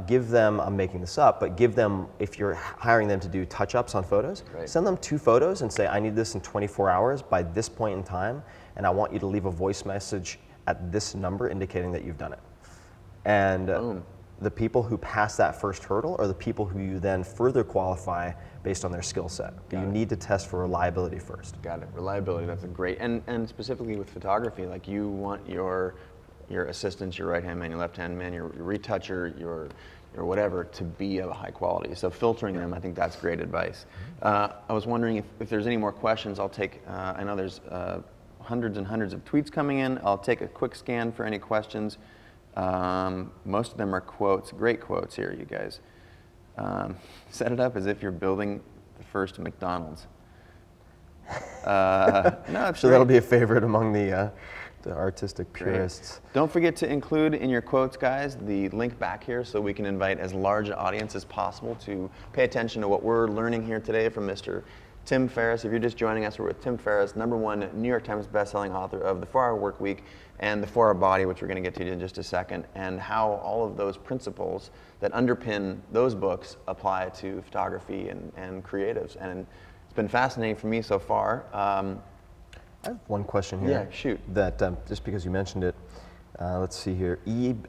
give them, I'm making this up, but give them, if you're hiring them to do touch-ups on photos, Right. send them 2 photos and say, I need this in 24 hours by this point in time, and I want you to leave a voice message at this number indicating that you've done it. And the people who pass that first hurdle are the people who you then further qualify based on their skill set. You need to test for reliability first. Got it. Reliability, that's a great, and specifically with photography, like you want your assistants, your right-hand man, your left-hand man, your retoucher, your whatever, to be of a high quality. So filtering them, I think that's great advice. I was wondering if there's any more questions. I'll take, I know there's hundreds and hundreds of tweets coming in. I'll take a quick scan for any questions. Most of them are quotes, great quotes here, you guys. Set it up as if you're building the first McDonald's. No, it's So that'll be a favorite among the artistic purists. Great. Don't forget to include in your quotes, guys, the link back here so we can invite as large an audience as possible to pay attention to what we're learning here today from Mr. Tim Ferriss. If you're just joining us, we're with Tim Ferriss, #1 New York Times bestselling author of The 4-Hour Workweek and The 4-Hour Body, which we're going to get to in just a second, and how all of those principles that underpin those books apply to photography and creatives. And it's been fascinating for me so far. I have one question here. Yeah, shoot. That just because you mentioned it, let's see here.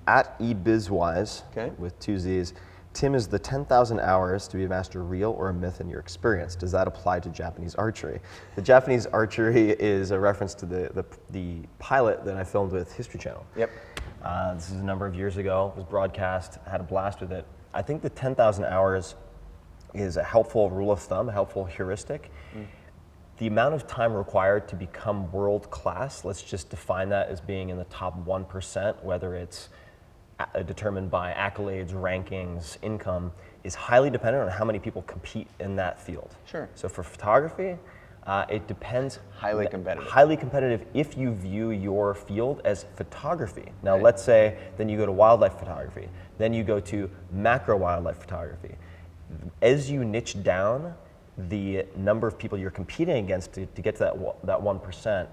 At eBizWise, Okay. with 2 Z's, Tim, is the 10,000 hours to be a master real or a myth in your experience? Does that apply to Japanese archery? The Japanese archery is a reference to the pilot that I filmed with History Channel. Yep. This is a number of years ago. It was broadcast. I had a blast with it. I think the 10,000 hours is a helpful rule of thumb, a helpful heuristic. The amount of time required to become world class, let's just define that as being in the top 1%, whether it's determined by accolades, rankings, income, is highly dependent on how many people compete in that field. Sure. So for photography, it depends. Highly competitive. Highly competitive if you view your field as photography. Now let's say then you go to wildlife photography, then you go to macro wildlife photography. As you niche down, the number of people you're competing against to get to that 1%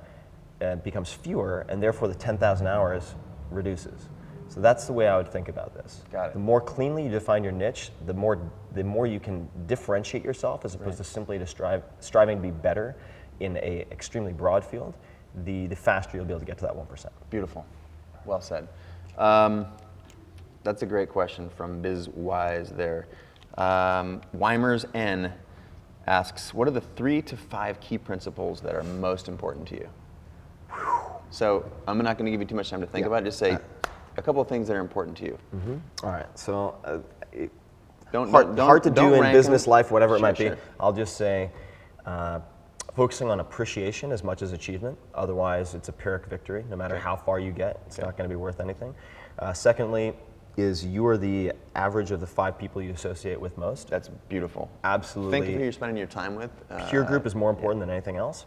becomes fewer, and therefore the 10,000 hours reduces. So that's the way I would think about this. Got it. The more cleanly you define your niche, the more you can differentiate yourself as opposed to simply to striving to be better in a extremely broad field, the faster you'll be able to get to that 1%. Beautiful. Well said. That's a great question from BizWise there. Weimers N asks, what are the 3 to 5 key principles that are most important to you? So I'm not going to give you too much time to think about it. Just say a couple of things that are important to you. All right. So Don't hard to do in rank business them. life, whatever it Sure, might be. sure. I'll just say focusing on appreciation as much as achievement. Otherwise, it's a Pyrrhic victory. No matter how far you get, it's not going to be worth anything. Secondly, is you are the average of the 5 people you associate with most. That's beautiful. Absolutely. Think of who you're spending your time with. Peer group is more important than anything else.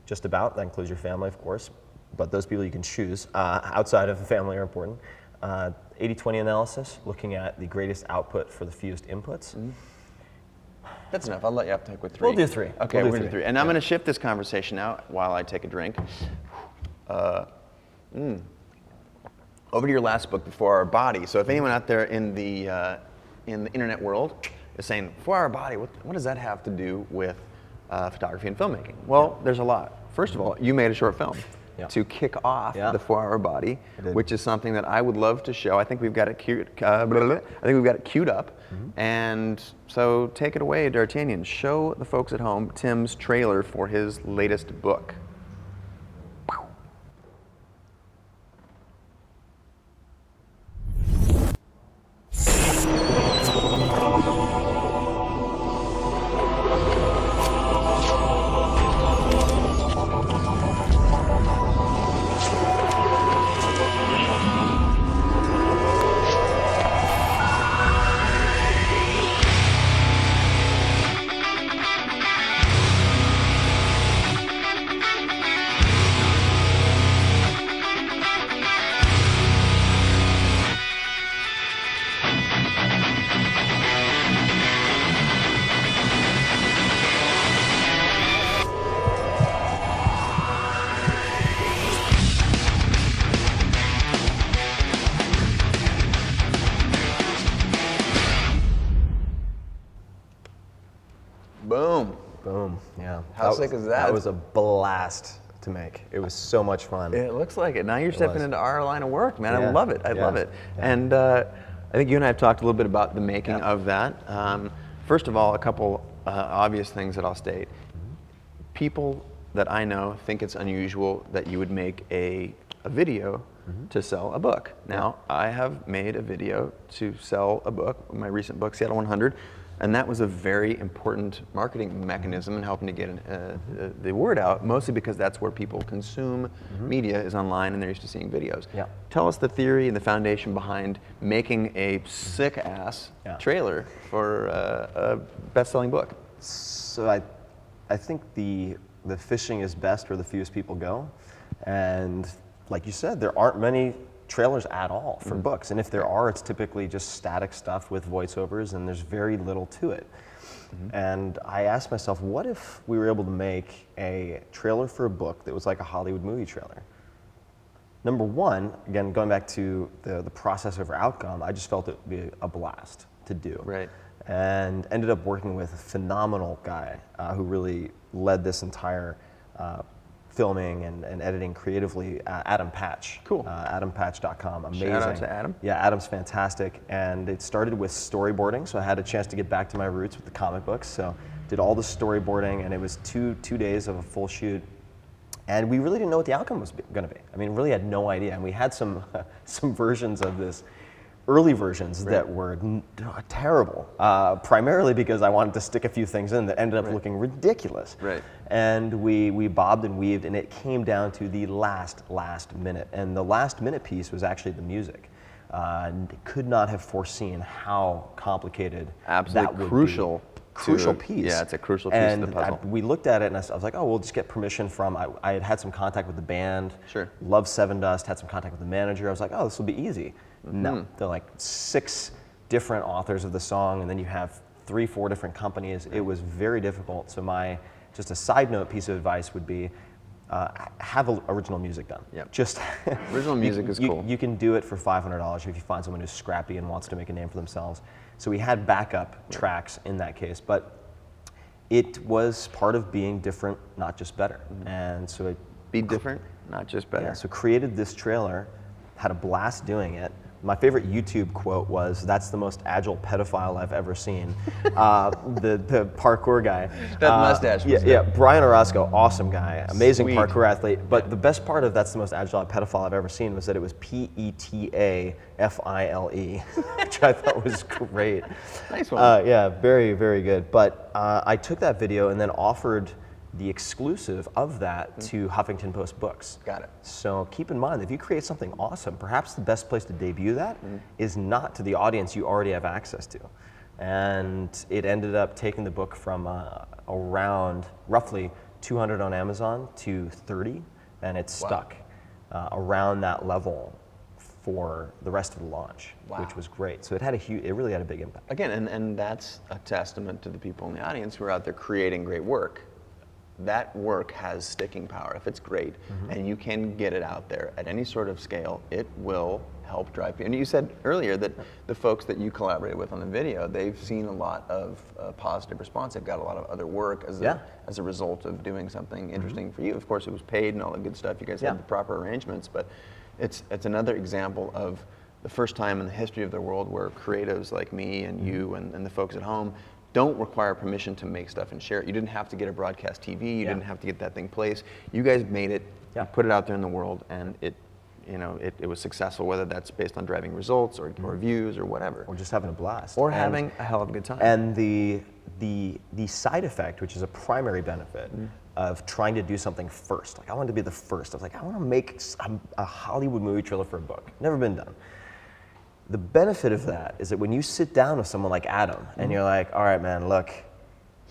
Just about. That includes your family, of course. But those people you can choose outside of the family are important. 80-20 analysis, looking at the greatest output for the fewest inputs. That's enough. I'll let you have to take with 3. We'll do 3. Okay, We'll we're going to do 3. And I'm going to shift this conversation now while I take a drink. Over to your last book, The 4-Hour Body. So if anyone out there in the internet world is saying, 4-Hour Body, what does that have to do with photography and filmmaking? Well, there's a lot. First of all, you made a short film to kick off the 4-Hour Body, which is something that I would love to show. I think we've got it queued. Up, and so take it away, D'Artagnan. Show the folks at home Tim's trailer for his latest book. Boom. Yeah. How sick is that? That was a blast to make. It was so much fun. It looks like it. Now you're stepping into our line of work, man. I Yeah. love it. I love it. Yeah. And I think you and I have talked a little bit about the making of that. First of all, a couple obvious things that I'll state. People that I know think it's unusual that you would make a video to sell a book. Now, I have made a video to sell a book, my recent book, Seattle 100, and that was a very important marketing mechanism in helping to get the word out, mostly because that's where people consume media is online and they're used to seeing videos. Yeah. Tell us the theory and the foundation behind making a sick-ass trailer for a best-selling book. So I think the fishing is best where the fewest people go, and like you said, there aren't many trailers at all for books, and if there are, it's typically just static stuff with voiceovers, and there's very little to it. And I asked myself, what if we were able to make a trailer for a book that was like a Hollywood movie trailer? Number one, again, going back to the process over outcome, I just felt it would be a blast to do. Right. And ended up working with a phenomenal guy who really led this entire filming and editing creatively, Adam Patch. Cool. AdamPatch.com, amazing. Shout out to Adam. Yeah, Adam's fantastic. And it started with storyboarding, so I had a chance to get back to my roots with the comic books. So did all the storyboarding, and it was two days of a full shoot. And we really didn't know what the outcome was going to be. I mean, really had no idea. And we had some versions of this, early versions that were terrible, primarily because I wanted to stick a few things in that ended up looking ridiculous. Right. And we bobbed and weaved, and it came down to the last minute. And the last minute piece was actually the music. Could not have foreseen how complicated Absolutely that would crucial. be. Crucial piece. Yeah, it's a crucial piece of the puzzle. We looked at it and I was like, oh, we'll just get permission from, I had some contact with the band. Sure. Loved Seven Dust, had some contact with the manager. I was like, oh, this will be easy. No, they're like 6 different authors of the song, and then you have 3-4 different companies. It was very difficult. So just a side note piece of advice would be, have original music done. Yep. Just Original music is cool. You can do it for $500 if you find someone who's scrappy and wants to make a name for themselves. So we had backup tracks in that case, but it was part of being different, not just better. And so it Be different, not just better. yeah, so created this trailer, had a blast doing it. My favorite YouTube quote was, "That's the most agile pedophile I've ever seen." The parkour guy. That mustache was Yeah, Brian Orozco, awesome guy, amazing Sweet. parkour athlete. But the best part of "That's the most agile pedophile I've ever seen" was that it was PETAFILE, which I thought was great. Nice one. Yeah, very, very good. But I took that video and then offered the exclusive of that to Huffington Post Books. Got it. So keep in mind, if you create something awesome, perhaps the best place to debut that is not to the audience you already have access to. And it ended up taking the book from around roughly 200 on Amazon to 30, and it stuck around that level for the rest of the launch, which was great. So it really had a big impact. Again, and that's a testament to the people in the audience who are out there creating great work. That work has sticking power. If it's great and you can get it out there at any sort of scale, it will help drive people. And you said earlier that the folks that you collaborated with on the video, they've seen a lot of positive response. They've got a lot of other work as a result of doing something interesting for you. Of course, it was paid and all the good stuff. You guys had the proper arrangements, but it's another example of the first time in the history of the world where creatives like me and you and the folks at home don't require permission to make stuff and share it. You didn't have to get a broadcast TV. You didn't have to get that thing placed. You guys made it, you put it out there in the world, and it was successful, whether that's based on driving results or views or whatever. Or just having a blast. Or having a hell of a good time. And the side effect, which is a primary benefit of trying to do something first. Like I wanted to be the first. I was like, I want to make a Hollywood movie trailer for a book. Never been done. The benefit of that is that when you sit down with someone like Adam and you're like, all right, man, look,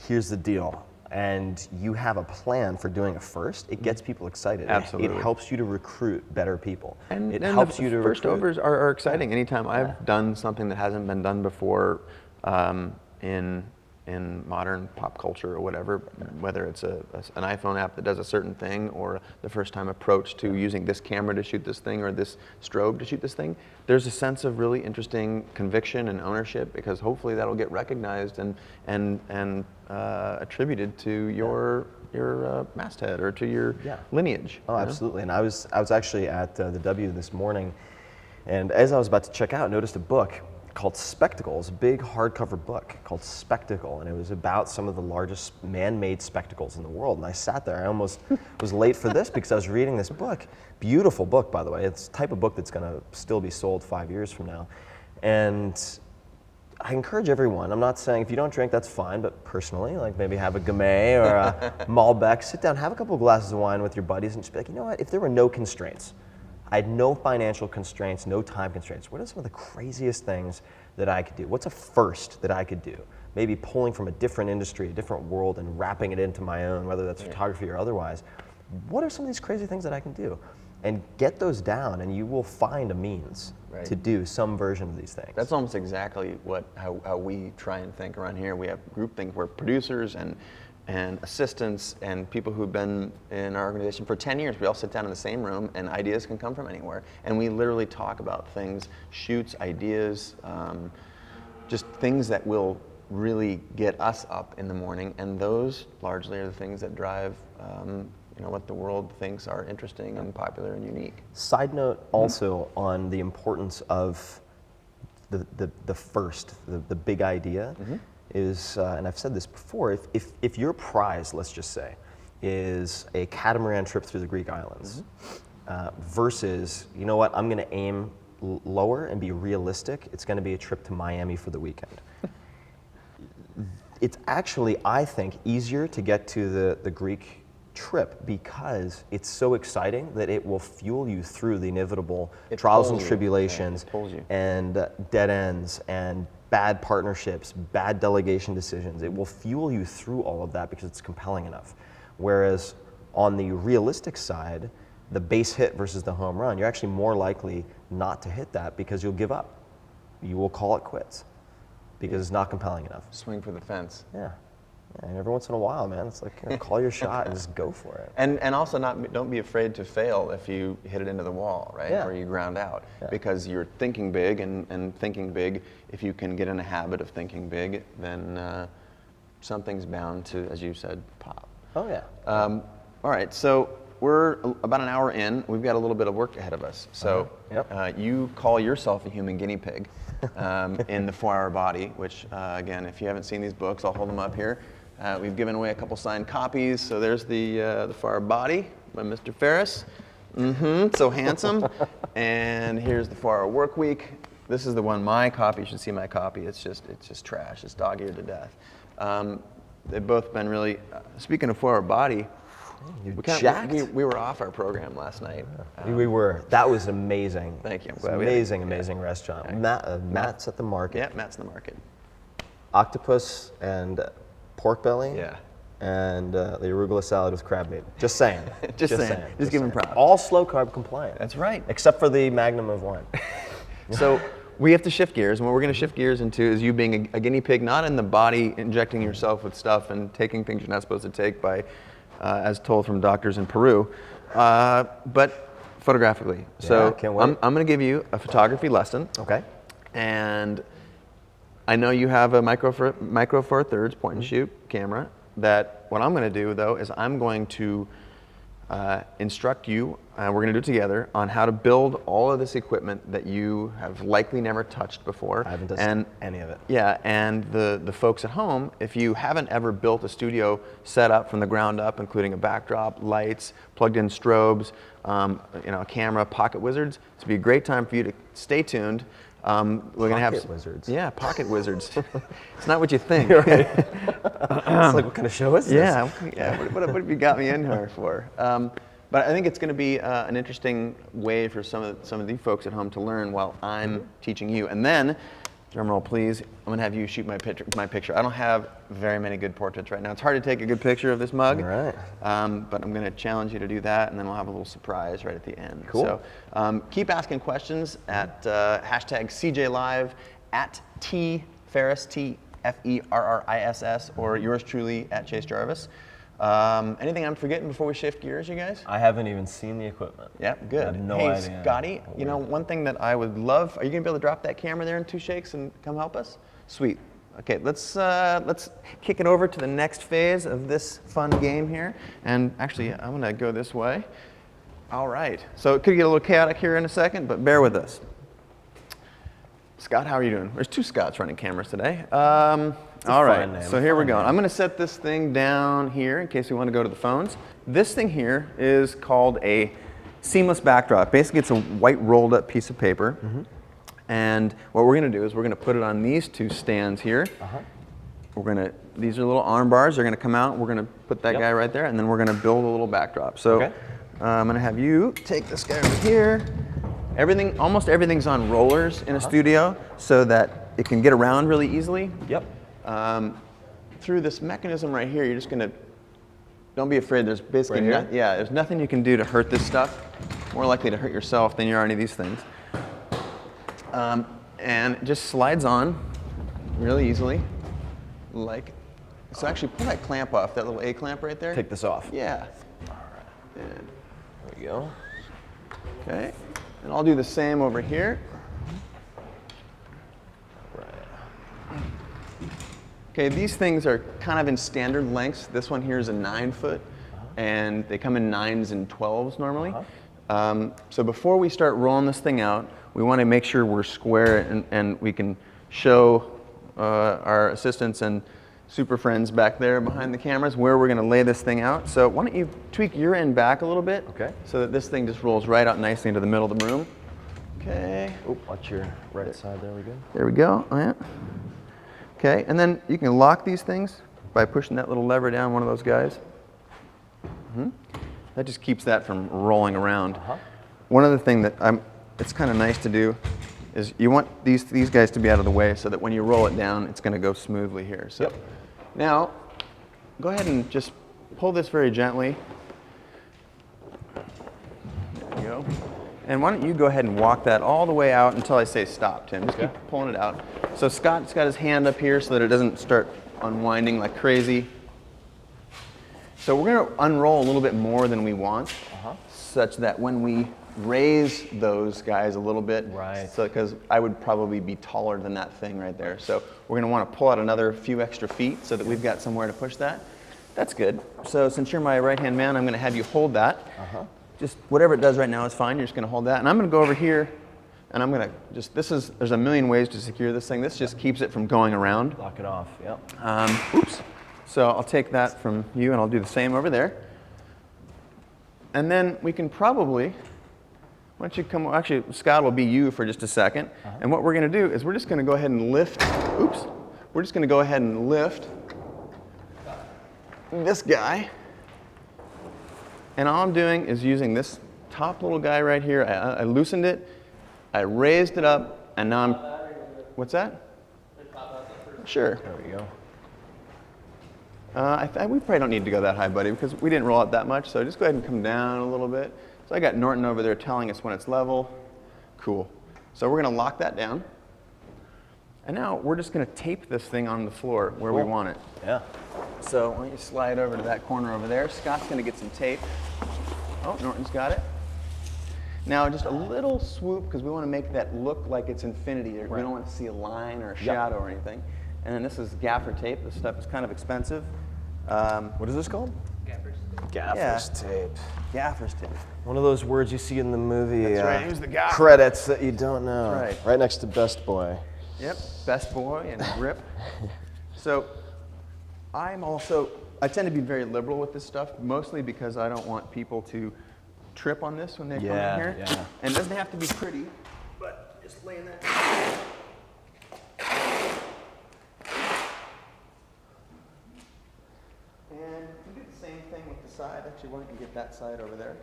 here's the deal. And you have a plan for doing it first, it gets people excited. Absolutely. It helps you to recruit better people. And it helps you to first recruit. overs are exciting. Anytime I've done something that hasn't been done before in in modern pop culture or whatever, whether it's an iPhone app that does a certain thing, or the first time approach to using this camera to shoot this thing or this strobe to shoot this thing, there's a sense of really interesting conviction and ownership, because hopefully that'll get recognized and attributed to your masthead or to your lineage. Oh, absolutely. And I was actually at the W this morning, and as I was about to check out, I noticed a book called Spectacles, a big hardcover book called Spectacle, and it was about some of the largest man-made spectacles in the world. And I sat there, I almost was late for this because I was reading this book. Beautiful book, by the way. It's the type of book that's going to still be sold 5 years from now. And I encourage everyone, I'm not saying if you don't drink, that's fine, but personally, like maybe have a Gamay or a Malbec, sit down, have a couple of glasses of wine with your buddies and just be like, you know what, if there were no constraints, I had no financial constraints, no time constraints, what are some of the craziest things that I could do? What's a first that I could do? Maybe pulling from a different industry, a different world, and wrapping it into my own, whether that's photography or otherwise. What are some of these crazy things that I can do? And get those down, and you will find a means to do some version of these things. That's almost exactly how we try and think around here. We have group things where producers and assistants and people who've been in our organization for 10 years, we all sit down in the same room, and ideas can come from anywhere. And we literally talk about things, shoots, ideas, just things that will really get us up in the morning. And those largely are the things that drive what the world thinks are interesting and popular and unique. Side note also on the importance of the first, the big idea. Is, and I've said this before, if your prize, let's just say, is a catamaran trip through the Greek islands, versus, you know what, I'm going to aim lower and be realistic, it's going to be a trip to Miami for the weekend. It's actually, I think, easier to get to the Greek trip because it's so exciting that it will fuel you through the inevitable trials and tribulations and dead ends and bad partnerships, bad delegation decisions. It will fuel you through all of that because it's compelling enough. Whereas on the realistic side, the base hit versus the home run, you're actually more likely not to hit that because you'll give up. You will call it quits because it's not compelling enough. Swing for the fence. Yeah. And every once in a while, man, it's like call your shot and just go for it. And also don't be afraid to fail if you hit it into the wall, right? Or you ground out. Because you're thinking big, and thinking big, if you can get in a habit of thinking big, then something's bound to, as you said, pop. Oh yeah. All right, so we're about an hour in. We've got a little bit of work ahead of us. So you call yourself a human guinea pig in the 4-Hour Body, which again, if you haven't seen these books, I'll hold them up here. We've given away a couple signed copies. So there's the 4-Hour Body by Mr. Ferriss. So handsome. And here's the 4-Hour Work Week. This is the one, my copy. You should see my copy. It's just trash. It's dog-eared to death. They've both been really. Speaking of 4-Hour Body, we were off our program last night. We were. That was amazing. Thank you. Amazing restaurant. Matt's at the market. Yeah, Matt's in the market. Octopus and pork belly. Yeah. And the arugula salad with crab meat. Just saying. Just saying. Just give him props. All slow carb compliant. That's right. Except for the magnum of wine. So we have to shift gears, and what we're going to shift gears into is you being a guinea pig, not in the body, injecting yourself with stuff and taking things you're not supposed to take by, as told from doctors in Peru, but photographically. So I'm going to give you a photography lesson. Okay. And I know you have a micro four thirds point and shoot camera. That what I'm going to do though is I'm going to instruct you, we're going to do it together, on how to build all of this equipment that you have likely never touched before. I haven't touched any of it. Yeah, and the folks at home, if you haven't ever built a studio set up from the ground up, including a backdrop, lights, plugged in strobes, a camera, pocket wizards, it's going to be a great time for you to stay tuned. We're going to have Pocket wizards. Yeah, pocket wizards. It's not what you think. Right. It's like, what kind of show is this? Yeah. What have you got me in here for? But I think it's going to be an interesting way for some of the folks at home to learn while I'm teaching you. And then, drum roll please, I'm going to have you shoot my picture. I don't have very many good portraits right now. It's hard to take a good picture of this mug. All right. But I'm going to challenge you to do that, and then we'll have a little surprise right at the end. Cool. So keep asking questions at hashtag CJLive, at T Ferriss, Ferriss, or yours truly at Chase Jarvis. Anything I'm forgetting before we shift gears, you guys? I haven't even seen the equipment. Yeah, good. I have no hey, idea. Scotty, you know, one thing that I would love, are you gonna be able to drop that camera there in 2 shakes and come help us? Sweet. Okay, let's kick it over to the next phase of this fun game here. And actually, I'm gonna go this way. All right, so it could get a little chaotic here in a second, but bear with us. Scott, how are you doing? There's 2 Scotts running cameras today. All right, so here we go. I'm gonna set this thing down here in case we wanna go to the phones. This thing here is called a seamless backdrop. Basically, it's a white rolled up piece of paper. And what we're gonna do is we're gonna put it on these 2 stands here. These are little arm bars, they're gonna come out, we're gonna put that guy right there, and then we're gonna build a little backdrop. So I'm gonna have you take this guy over here. Almost everything's on rollers in a studio so that it can get around really easily. Through this mechanism right here, you're just gonna, don't be afraid, there's basically, there's nothing you can do to hurt this stuff. More likely to hurt yourself than you are any of these things. And it just slides on really easily, like, so actually pull that clamp off, that little A clamp right there. Take this off. Yeah. All right. And there we go. Okay, and I'll do the same over here. Okay, these things are kind of in standard lengths. This one here is a 9-foot, and they come in 9s and 12s normally. So before we start rolling this thing out, we want to make sure we're square and we can show our assistants and super friends back there behind the cameras where we're going to lay this thing out. So why don't you tweak your end back a little bit, so that this thing just rolls right out nicely into the middle of the room. Okay. Oh, watch your right side. There we go. There we go. Oh, yeah. Okay, and then you can lock these things by pushing that little lever down, one of those guys. That just keeps that from rolling around. One other thing that it's kind of nice to do is you want these guys to be out of the way so that when you roll it down, it's going to go smoothly here. So now, go ahead and just pull this very gently. There you go. And why don't you go ahead and walk that all the way out until I say stop, Tim. Just keep pulling it out. So Scott's got his hand up here so that it doesn't start unwinding like crazy. So we're going to unroll a little bit more than we want, such that when we raise those guys a little bit, so because I would probably be taller than that thing right there. So we're going to want to pull out another few extra feet so that we've got somewhere to push that. That's good. So since you're my right-hand man, I'm going to have you hold that. Just whatever it does right now is fine. You're just going to hold that. And I'm going to go over here, and I'm going to just, there's a million ways to secure this thing. This just keeps it from going around. Lock it off, Oops. So I'll take that from you, and I'll do the same over there. And then we can probably, why don't you come, actually, Scott will be you for just a second. And what we're going to do is we're just going to go ahead and lift, we're just going to go ahead and lift this guy. And all I'm doing is using this top little guy right here. I loosened it, I raised it up, and now I'm, what's that? Sure. There we go. We probably don't need to go that high, buddy, because we didn't roll out that much. So just go ahead and come down a little bit. So I got Norton over there telling us when it's level. Cool. So we're going to lock that down. And now we're just going to tape this thing on the floor where we want it. So why don't you slide over to that corner over there. Scott's going to get some tape. Oh, Norton's got it. Now just a little swoop, because we want to make that look like it's infinity. We don't want to see a line or a shadow or anything. And then this is gaffer tape. This stuff is kind of expensive. What is this called? Gaffer's tape. Gaffer's tape. One of those words you see in the movie That's right. Who's the gaffer? credits that you don't know. That's Right next to Best Boy. Yep, Best Boy and Grip. So I tend to be very liberal with this stuff, mostly because I don't want people to trip on this when they come in here. And it doesn't have to be pretty, but just laying that down. And you do the same thing with the side. Actually, why don't you get that side over there?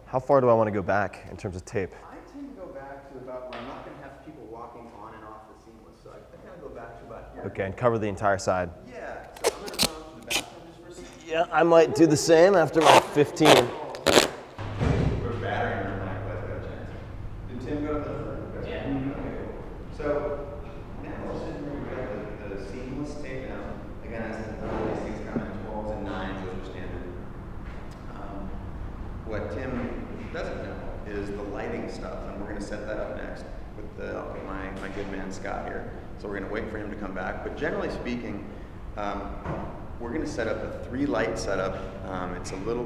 How far do I want to go back in terms of tape? I tend to go back to about where I'm not going to have people walking on and off the seamless. So I kind of go back to about here. Okay, and cover the entire side. Yeah, so I'm going to run off to the bathroom just for a second. Yeah, I might do the same after my 15. We're battering her back, let's go, chance. Did Tim go to the front? Yeah. Okay. So now we're sitting here, we got the what Tim doesn't know is the lighting stuff, and we're going to set that up next with my good man Scott here. So we're going to wait for him to come back. But generally speaking, we're going to set up a 3-light setup.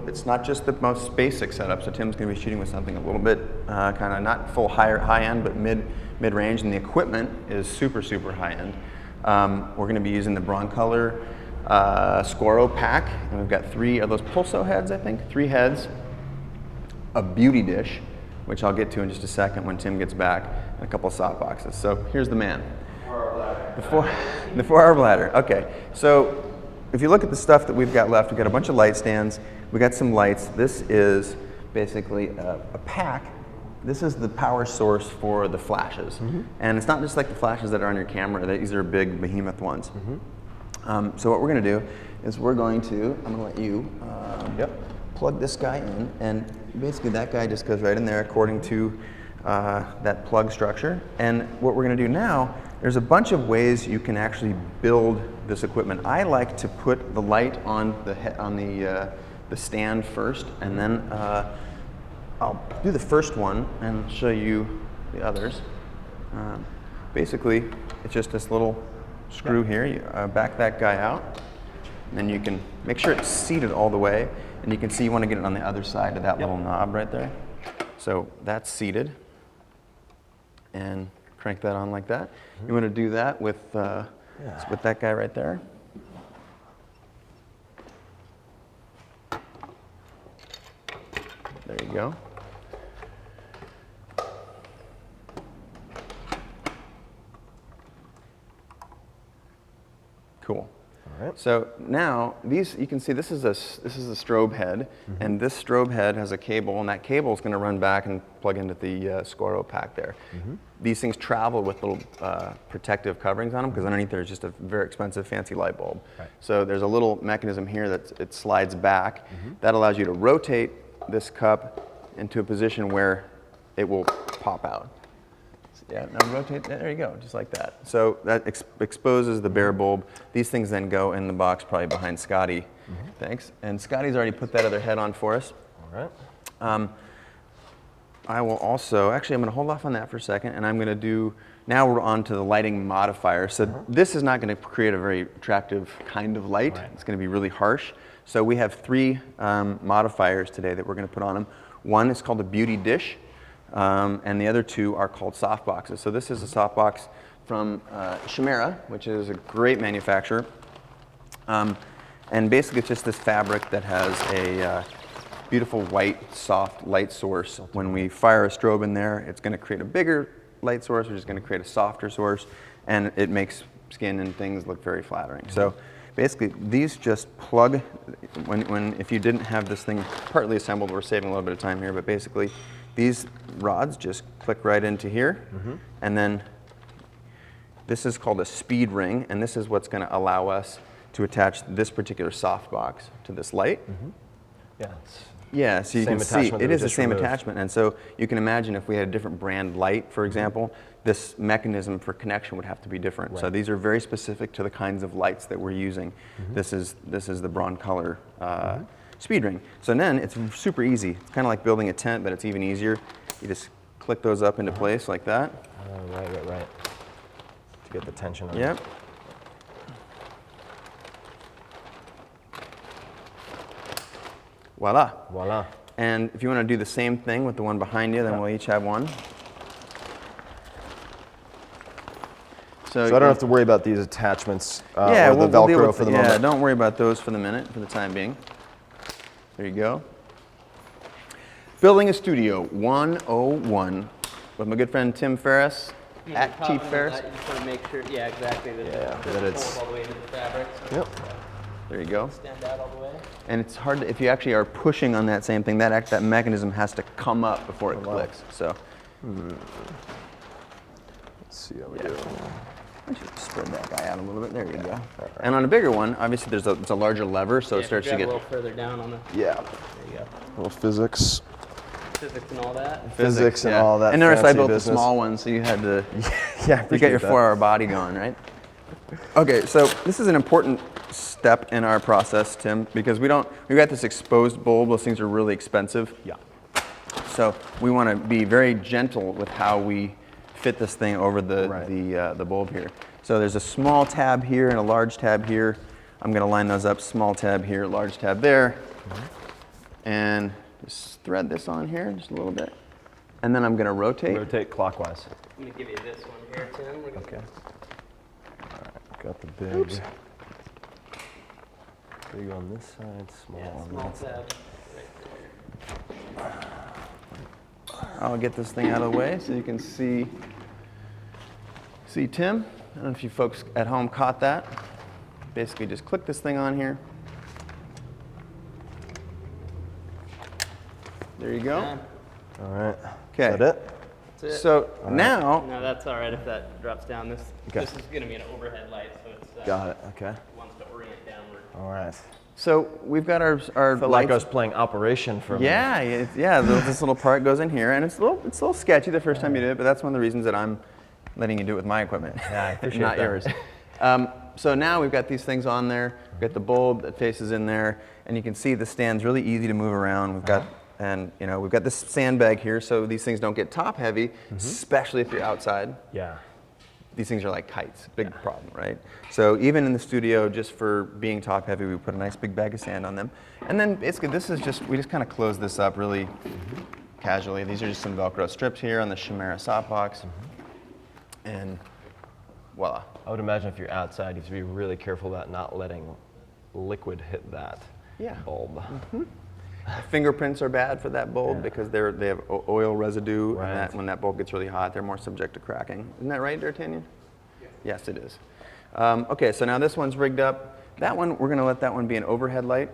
It's not just the most basic setup. So Tim's going to be shooting with something a little bit kind of not full high end, but mid range, and the equipment is super high end. We're going to be using the Broncolor Squirrel pack, and we've got 3 of those Pulso heads, I think, 3 heads, a beauty dish, which I'll get to in just a second when Tim gets back, and a couple of soft boxes. So here's the man. The 4-hour bladder. Okay, so if you look at the stuff that we've got left, we've got a bunch of light stands, we got some lights. This is basically a pack. This is the power source for the flashes. And it's not just like the flashes that are on your camera. These are big behemoth ones. So what we're going to do is I'm going to let you plug this guy in, and basically that guy just goes right in there according to that plug structure. And what we're going to do now, there's a bunch of ways you can actually build this equipment. I like to put the light on the stand first, and then I'll do the first one and show you the others. Basically, it's just this little screw here. You back that guy out, and then you can make sure it's seated all the way, and you can see you want to get it on the other side of that little knob right there. So that's seated, and crank that on like that. You want to do that with that guy right there. There you go. Cool. All right. So now these, you can see this is a strobe head, and this strobe head has a cable, and that cable is going to run back and plug into the Squirrel pack there. These things travel with little protective coverings on them, because underneath there's just a very expensive fancy light bulb. Right. So there's a little mechanism here that it slides back. That allows you to rotate this cup into a position where it will pop out. Yeah, now rotate, there you go, just like that. So that exposes the bare bulb. These things then go in the box probably behind Scotty. Thanks. And Scotty's already put that other head on for us. All right. I will also, actually I'm going to hold off on that for a second, and I'm going to do, now we're on to the lighting modifier. So this is not going to create a very attractive kind of light. Right. It's going to be really harsh. So we have 3 modifiers today that we're going to put on them. One is called a beauty dish. And the other 2 are called soft boxes. So this is a soft box from Chimera, which is a great manufacturer. And basically it's just this fabric that has a beautiful white, soft light source. When we fire a strobe in there, it's going to create a bigger light source, which is going to create a softer source, and it makes skin and things look very flattering. So basically these just plug, if you didn't have this thing partly assembled, we're saving a little bit of time here, but basically these rods just click right into here, and then this is called a speed ring, and this is what's going to allow us to attach this particular softbox to this light. Yeah, so you can see it is the same attachment, and so you can imagine if we had a different brand light, for example, this mechanism for connection would have to be different. Right. So these are very specific to the kinds of lights that we're using. This is the Broncolor speed ring. So then it's super easy. It's kind of like building a tent, but it's even easier. You just click those up into place like that. Right. To get the tension on Yep. Voila. Voila. And if you want to do the same thing with the one behind you, then we'll each have one. So I don't have to worry about these attachments or the we'll Velcro deal with for the moment. Yeah, don't worry about those for the minute, for the time being. There you go. Building a Studio 101 with my good friend Tim Ferriss, at Chief Ferriss. You just want to make sure, exactly. That it's all the way into the fabric. So There you go. stand out all the way. And it's hard to, if you actually are pushing on that same thing, that mechanism has to come up before it clicks. So. Let's see how we do. I should spread that guy out a little bit. There you go. Right. And on a bigger one, obviously it's a larger lever, so it starts to get a little further down on the. Yeah. There you go. A little physics. Physics and all that. Physics and all that. And notice I built business. the small one, so you had to. You got your 4-hour body going, right? Okay, so this is an important step in our process, Tim, because we got this exposed bulb. Those things are really expensive. Yeah. So we want to be very gentle with how we fit this thing over the bulb here. So there's a small tab here and a large tab here. I'm going to line those up, small tab here, large tab there. And just thread this on here just a little bit. And then I'm going to rotate. Rotate clockwise. I'm gonna give you this one here, Tim. Okay. All right, got the big. Oops. Big on this side, small Yeah, on small that side. tab. I'll get this thing out of the way so you can see Tim. I don't know if you folks at home caught that. Basically just click this thing on here. There you go. Done. All right. Okay. Is that it? That's it. So now, No, that's all right if that drops down. This Okay. this is gonna be an overhead light, so it's Got it. Okay. wants to orient downward. All right. so we've got our Felt like I was playing Operation for a minute. Yeah. This little part goes in here, and it's a little sketchy the first time you do it, but that's one of the reasons that I'm letting you do it with my equipment. Yeah, I appreciate not that. yours. So now we've got these things on there. We've got the bulb that faces in there, and you can see the stand's really easy to move around. We've got we've got this sandbag here, so these things don't get top heavy, especially if you're outside. Yeah. These things are like kites, big problem, right? So even in the studio, just for being top heavy, we put a nice big bag of sand on them. And then basically we just kind of close this up really casually. These are just some Velcro strips here on the Chimera softbox. And voila. I would imagine if you're outside, you have to be really careful about not letting liquid hit that bulb. Fingerprints are bad for that bulb because they have oil residue, Right. and that when that bulb gets really hot, they're more subject to cracking. Isn't that right, D'Artagnan? Yeah. Yes, it is. Okay, so now this one's rigged up. That one, we're going to let that one be an overhead light.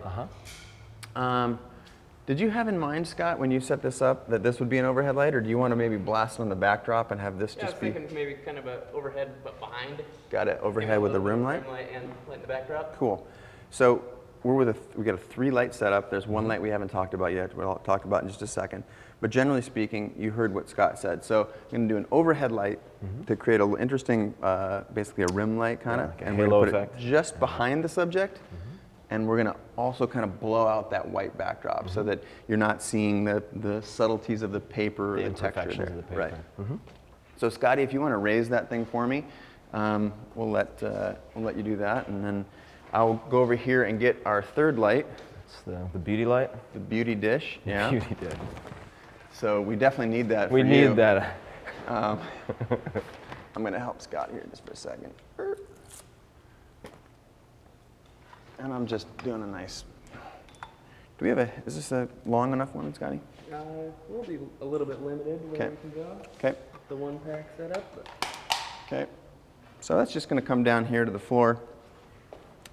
Did you have in mind, Scott, when you set this up, that this would be an overhead light, or do you want to maybe blast on the backdrop and have this Yeah, I was just be? thinking maybe kind of a overhead but behind. Got it, overhead with the rim light? Rim light and light in the backdrop. Cool. So we got a 3-light setup. There's one light we haven't talked about yet. We'll talk about in just a second. But generally speaking, you heard what Scott said. So I'm going to do an overhead light to create an interesting, basically a rim light kind of, like a and we're halo going to put effect. it just behind the subject. And we're going to also kind of blow out that white backdrop so that you're not seeing the subtleties of the paper or The the texture imperfections there. of the paper. Right. So Scotty, if you want to raise that thing for me, we'll let you do that, and then I'll go over here and get our third light, It's the beauty light. the beauty dish. Yeah. Beauty dish. So we definitely need that. We for need you. that. I'm going to help Scott here just for a second. And I'm just doing a nice. Do we have is this a long enough one, Scotty? We'll be a little bit limited where Okay. we can go. Okay. The one pack setup, but Okay. So that's just going to come down here to the floor.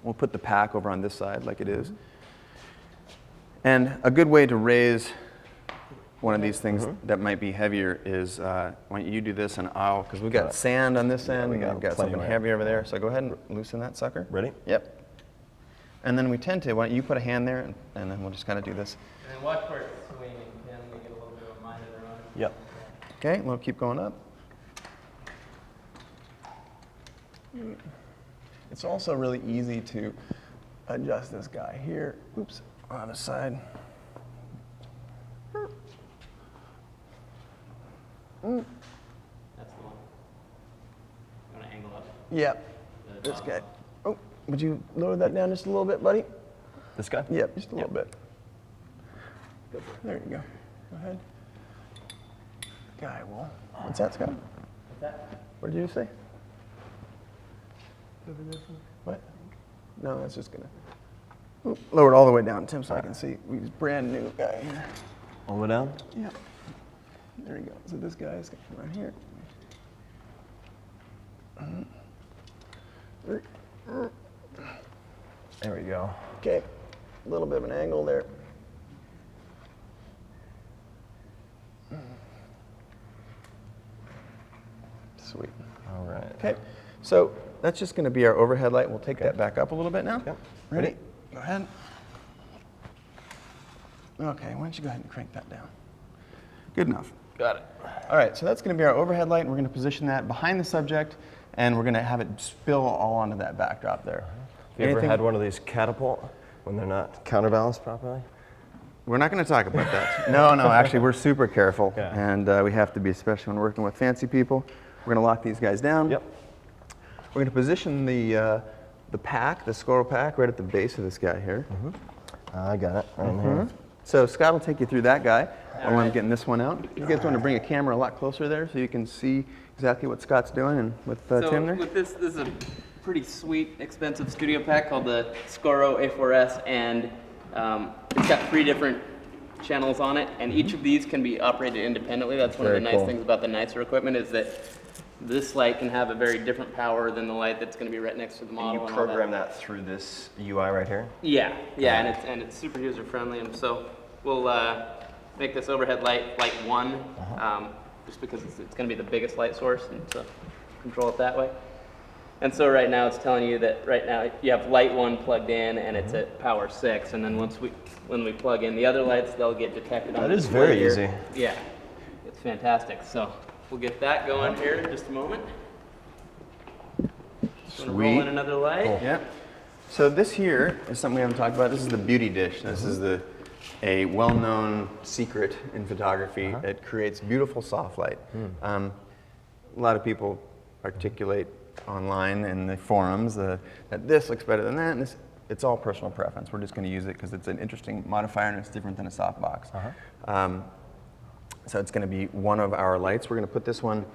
We'll put the pack over on this side like it is. And a good way to raise one of these things that might be heavier is, why don't you do this and I'll, because we've got sand on this end, we and got we've got plenty something of heavy over there. So go ahead and loosen that sucker. Ready? Yep. And then we tend to, why don't you put a hand there, and then we'll just kind of do this. and then watch where it's swinging. Can we get a little bit of a mind of their own? Yep. Okay, we'll keep going up. It's also really easy to adjust this guy here. Oops, on the side. That's the one. You want to angle up? Yep, this guy. Oh, would you lower that down just a little bit, buddy? This guy? Yep, just a little bit. There you go. Go ahead. Guy will. What's that, Scott? What's that? What did you say? Over this one? What? No, that's just gonna. Oop, lower it all the way down, Tim, so I can see. He's brand new guy here. All the way down? Yep. There you go. So this guy is right here. There we go. Okay, a little bit of an angle there. Sweet. All right. Okay, so that's just going to be our overhead light. We'll take that back up a little bit now. Yep. Ready? Go ahead. Okay, why don't you go ahead and crank that down. Good enough. Got it. All right, so that's going to be our overhead light, and we're going to position that behind the subject, and we're going to have it spill all onto that backdrop there. Have you ever Anything- had one of these catapult when they're not counterbalanced properly? We're not going to talk about that. No, actually, we're super careful, Yeah. and we have to be, especially when working with fancy people. We're going to lock these guys down. Yep. We're going to position the pack, the squirrel pack, right at the base of this guy here. I got it right here. So Scott will take you through that guy while I'm right. getting this one out. You guys want to bring a camera a lot closer there so you can see exactly what Scott's doing, and with So Tim there? with this is a pretty sweet, expensive studio pack called the Scoro A4S, and it's got 3 different channels on it, and each of these can be operated independently. That's one of the Very nice cool. things about the nicer equipment is that this light can have a very different power than the light that's going to be right next to the And model. you and all program that through this UI right here? Yeah, and it's super user friendly, and so we'll make this overhead light 1, just because it's going to be the biggest light source, and so control it that way. And so right now it's telling you that right now you have light 1 plugged in, and it's at power 6, and then when we plug in the other lights, they'll get detected on That the is display very here. easy. Yeah, it's fantastic. So we'll get that going here in just a moment. Gonna roll in Sweet. another light. Yeah. So this here is something we haven't talked about. This is the beauty dish. This is a well-known secret in photography. It creates beautiful soft light. A lot of people articulate online in the forums that this looks better than that, and it's all personal preference. We're just going to use it because it's an interesting modifier and it's different than a softbox. So it's going to be one of our lights. We're going to put this one,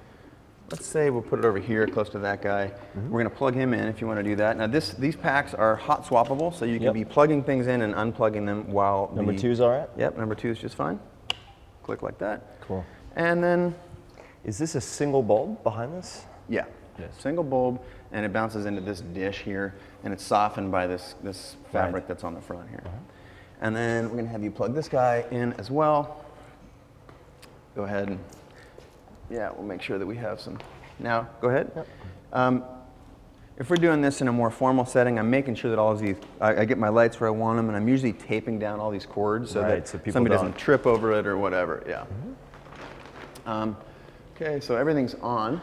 let's say we'll put it over here close to that guy. We're going to plug him in if you want to do that. Now these packs are hot swappable, so you can Yep. be plugging things in and unplugging them while Number 2's all right? Yep, number 2 is just fine. Click like that. Cool. And then, Is this a single bulb behind this? yeah, Yes. single bulb, and it bounces into this dish here, and it's softened by this fabric that's on the front here. And then we're going to have you plug this guy in as well. Go ahead and, yeah, we'll make sure that we have some. Now, go ahead. If we're doing this in a more formal setting, I'm making sure that all of these, I get my lights where I want them, and I'm usually taping down all these cords so Right, that so people somebody don't. doesn't trip over it or whatever, yeah. Okay, so everything's on.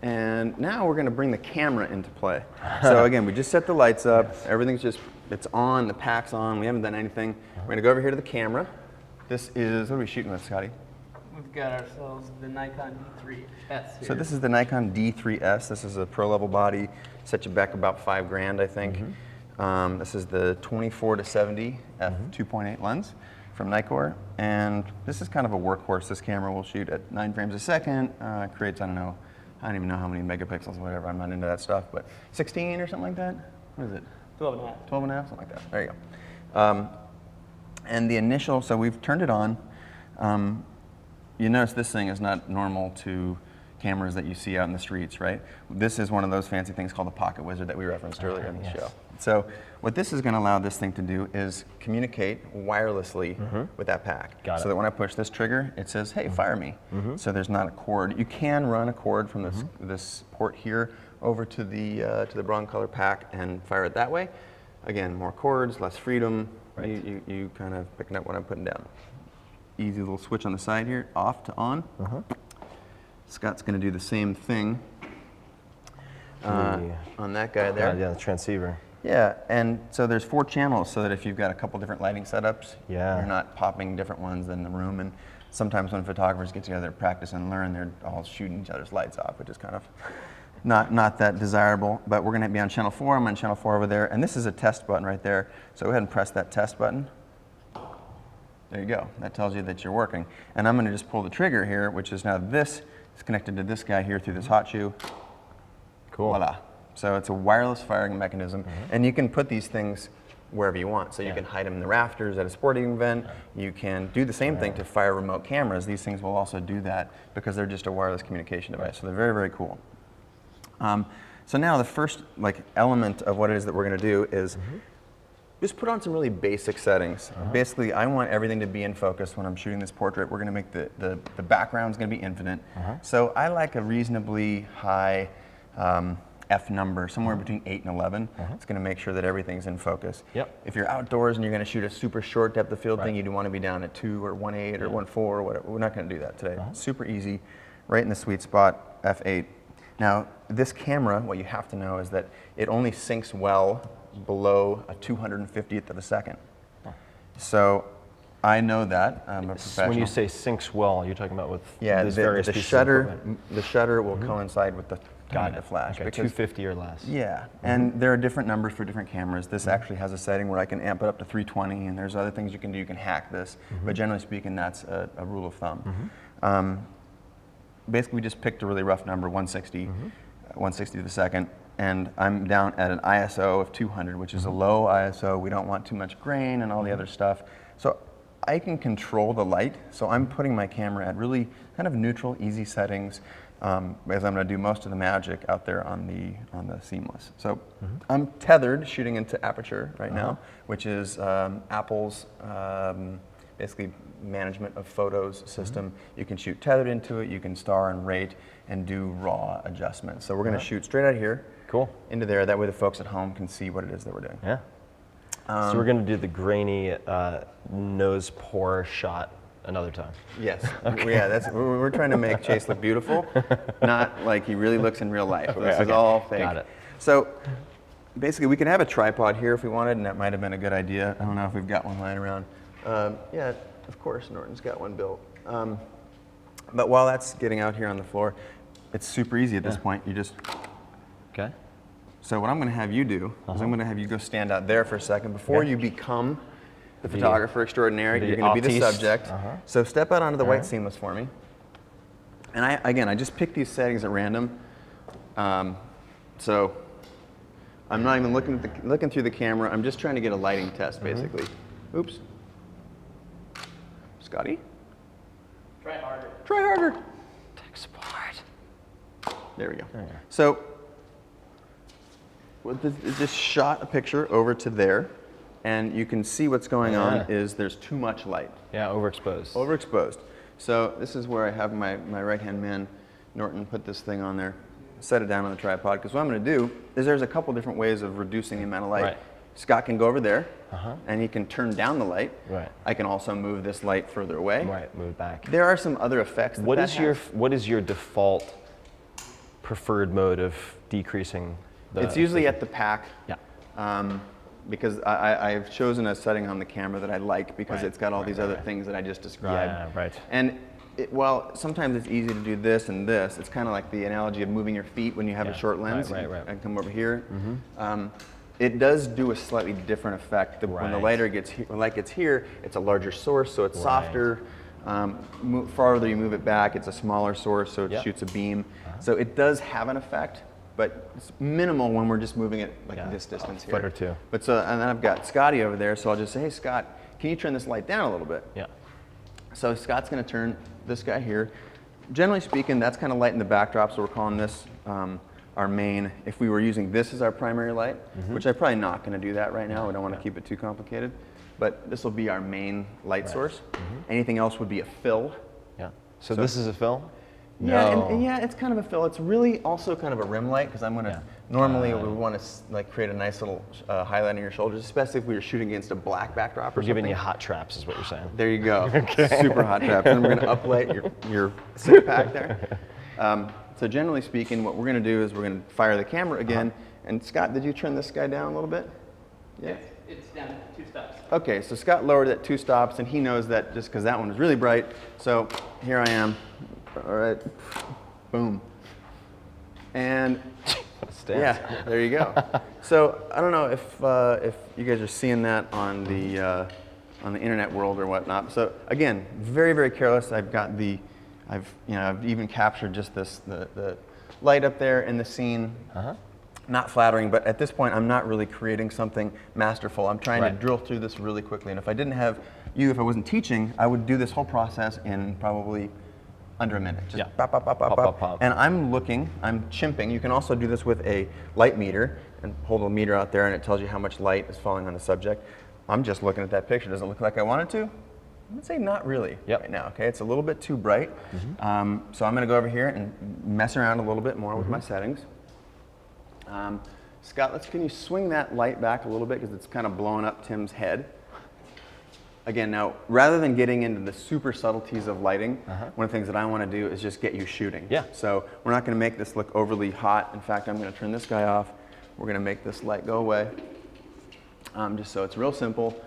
And now we're going to bring the camera into play. So again, we just set the lights up. Everything's just, it's on, the pack's on. We haven't done anything. We're going to go over here to the camera. This is, what are we shooting with, Scotty? We've got ourselves the Nikon D3S here. So this is the Nikon D3S. This is a pro level body. Set you back about $5,000, I think. This is the 24-70 f2.8 lens from Nikkor, and this is kind of a workhorse. This camera will shoot at 9 frames a second. Creates, I don't even know how many megapixels, whatever. I'm not into that stuff, but 16 or something like that. What is it? 12 and a half. 12 and a half, something like that. There you go. And the initial, so we've turned it on. You notice this thing is not normal to cameras that you see out in the streets, right? This is one of those fancy things called the Pocket Wizard that we referenced earlier in the show. So what this is going to allow this thing to do is communicate wirelessly with that pack. Got so it. that when I push this trigger, it says, hey, fire me. So there's not a cord. You can run a cord from this port here over to the bronze color pack and fire it that way. Again, more cords, less freedom. Right. You kind of picking up what I'm putting down. Easy little switch on the side here, off to on. Scott's going to do the same thing on that guy there. Yeah, the transceiver. Yeah, and so there's 4 channels, so that if you've got a couple different lighting setups, Yeah. you're not popping different ones in the room. And sometimes when photographers get together to practice and learn, they're all shooting each other's lights off, which is kind of not that desirable. But we're going to be on channel 4. I'm on channel 4 over there, and this is a test button right there. So go ahead and press that test button. There you go. That tells you that you're working. And I'm going to just pull the trigger here, which is now this is connected to this guy here through this hot shoe. Cool. Voila. So it's a wireless firing mechanism, and you can put these things wherever you want. So you can hide them in the rafters at a sporting event. You can do the same thing to fire remote cameras. These things will also do that because they're just a wireless communication device. So they're very, very cool. So now the first element of what it is that we're going to do is just put on some really basic settings. Basically, I want everything to be in focus when I'm shooting this portrait. We're going to make the background's going to be infinite. So I like a reasonably high F number, somewhere between 8 and 11. It's going to make sure that everything's in focus. Yep. If you're outdoors and you're going to shoot a super short depth of field thing, you'd want to be down at 2 or 1.8 or 1.4 or whatever. We're not going to do that today. Super easy, right in the sweet spot, F8. Now, this camera, what you have to know is that it only syncs well below a 250th of a second. So I know that. I'm a professional. When you say syncs well, you're talking about with yeah, these various the pieces of shutter, equipment. the shutter will coincide with the time of the Got it. flash. Okay, because- 250 or less. Yeah, and there are different numbers for different cameras. This actually has a setting where I can amp it up to 320, and there's other things you can do. You can hack this, but generally speaking, that's a rule of thumb. Basically, we just picked a really rough number, 160, 160 to the second, and I'm down at an ISO of 200, which is a low ISO. We don't want too much grain and all the other stuff. So I can control the light, so I'm putting my camera at really kind of neutral, easy settings, because I'm going to do most of the magic out there on the seamless. So I'm tethered, shooting into Aperture right now, which is Apple's basically management of photos system. You can shoot tethered into it, you can star and rate, and do raw adjustments. So we're going to shoot straight out of here, Cool. into there. That way the folks at home can see what it is that we're doing. Yeah. So we're going to do the grainy nose pour shot another time. Yes. Yeah, we're trying to make Chase look beautiful, not like he really looks in real life. This is all fake. Got it. So basically, we can have a tripod here if we wanted, and that might have been a good idea. I don't know if we've got one lying around. Yeah, of course, Norton's got one built. But while that's getting out here on the floor, it's super easy at this point. You just. Okay. So what I'm going to have you do is I'm going to have you go stand out there for a second before you become the photographer extraordinary. You're going to be the artiste. subject. So step out onto the white seamless for me. And I just picked these settings at random. So I'm not even looking through the camera. I'm just trying to get a lighting test, basically. Oops. Scotty? Try harder. Try harder. Tech support. There we go. There you go. So just shot a picture over to there, and you can see what's going on is there's too much light. Yeah, overexposed. Overexposed. So this is where I have my right-hand man, Norton, put this thing on there, set it down on the tripod, because what I'm going to do is there's a couple different ways of reducing the amount of light. Right. Scott can go over there, and he can turn down the light. Right. I can also move this light further away. Right, move it back. There are some other effects that What that is has. what is your default preferred mode of decreasing the... It's usually at the pack. Yeah. Because I've chosen a setting on the camera that I like because Right, it's got all right, these right, other right. things that I just described. Yeah, right. And while sometimes it's easy to do this and this, it's kind of like the analogy of moving your feet when you have a Yeah, short lens. right, right. I can come over here. It does do a slightly different effect. When the Right. light gets here, it's a larger source, so it's Right. softer. Farther you move it back, it's a smaller source, so it Yep. shoots a beam. So it does have an effect, but it's minimal when we're just moving it like Yeah, this distance a here. foot or two. But so, and then I've got Scotty over there, so I'll just say, hey Scott, can you turn this light down a little bit? Yeah. So Scott's going to turn this guy here. Generally speaking, that's kind of light in the backdrop, so we're calling this our main. If we were using this as our primary light, which I'm probably not going to do that right now, I don't want to keep it too complicated, but this will be our main light source. Anything else would be a fill. Yeah. So this is a film? Yeah, No. and yeah, it's kind of a fill. It's really also kind of a rim light because I'm going to, normally we want to like create a nice little highlight on your shoulders, especially if we were shooting against a black backdrop or We're something. giving you hot traps is what you're saying. There you go. Super hot trap. And we're going to uplight your six pack there. So generally speaking, what we're going to do is we're going to fire the camera again. And Scott, did you turn this guy down a little bit? Yeah. It's down to 2 stops. Okay, so Scott lowered it 2 stops, and he knows that just because that one was really bright. So here I am. All right. Boom. And yeah, there you go. So I don't know if you guys are seeing that on the internet world or whatnot. So again, very, very careless. I've even captured just the light up there in the scene. Not flattering, but at this point, I'm not really creating something masterful. I'm trying to drill through this really quickly. And if I didn't have you, if I wasn't teaching, I would do this whole process in probably under a minute. Just pop, pop, pop, pop, pop. pop. And I'm chimping. You can also do this with a light meter and hold a meter out there and it tells you how much light is falling on the subject. I'm just looking at that picture. Does it look like I want it to? I would say not really right now, okay? It's a little bit too bright. So I'm gonna go over here and mess around a little bit more with my settings. Scott, can you swing that light back a little bit because it's kind of blowing up Tim's head. again, now, rather than getting into the super subtleties of lighting, one of the things that I want to do is just get you shooting. Yeah. So we're not going to make this look overly hot. In fact, I'm going to turn this guy off. We're going to make this light go away. Just so it's real simple.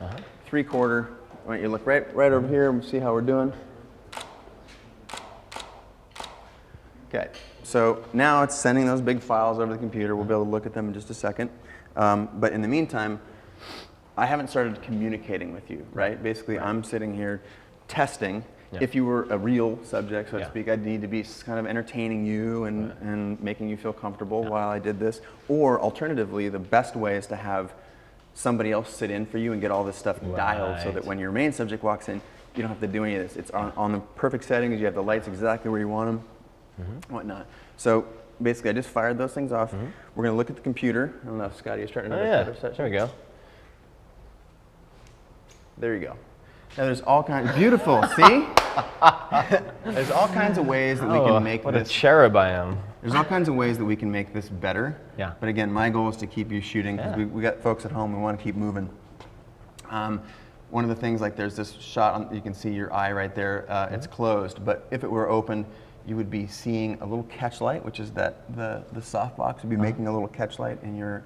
3/4. Why don't you look right over here and see how we're doing? Okay. So now it's sending those big files over the computer. We'll be able to look at them in just a second. But in the meantime, I haven't started communicating with you, right? Basically, I'm sitting here testing. Yeah. If you were a real subject, so to Yeah. speak, I'd need to be kind of entertaining you and making you feel comfortable while I did this. Or alternatively, the best way is to have somebody else sit in for you and get all this stuff dialed so that when your main subject walks in, you don't have to do any of this. It's on the perfect settings. You have the lights exactly where you want them, whatnot. So basically, I just fired those things off. We're going to look at the computer. I don't know if Scotty is starting another shutter session. There we go. There you go. Now there's all kinds, beautiful, see? There's all kinds of ways that we can make what this. a cherub I am. There's all kinds of ways that we can make this better. Yeah. But again, my goal is to keep you shooting because we got folks at home, we want to keep moving. One of the things, like there's this shot, you can see your eye right there, it's closed, but if it were open, you would be seeing a little catch light, which is that the softbox would be making a little catch light in your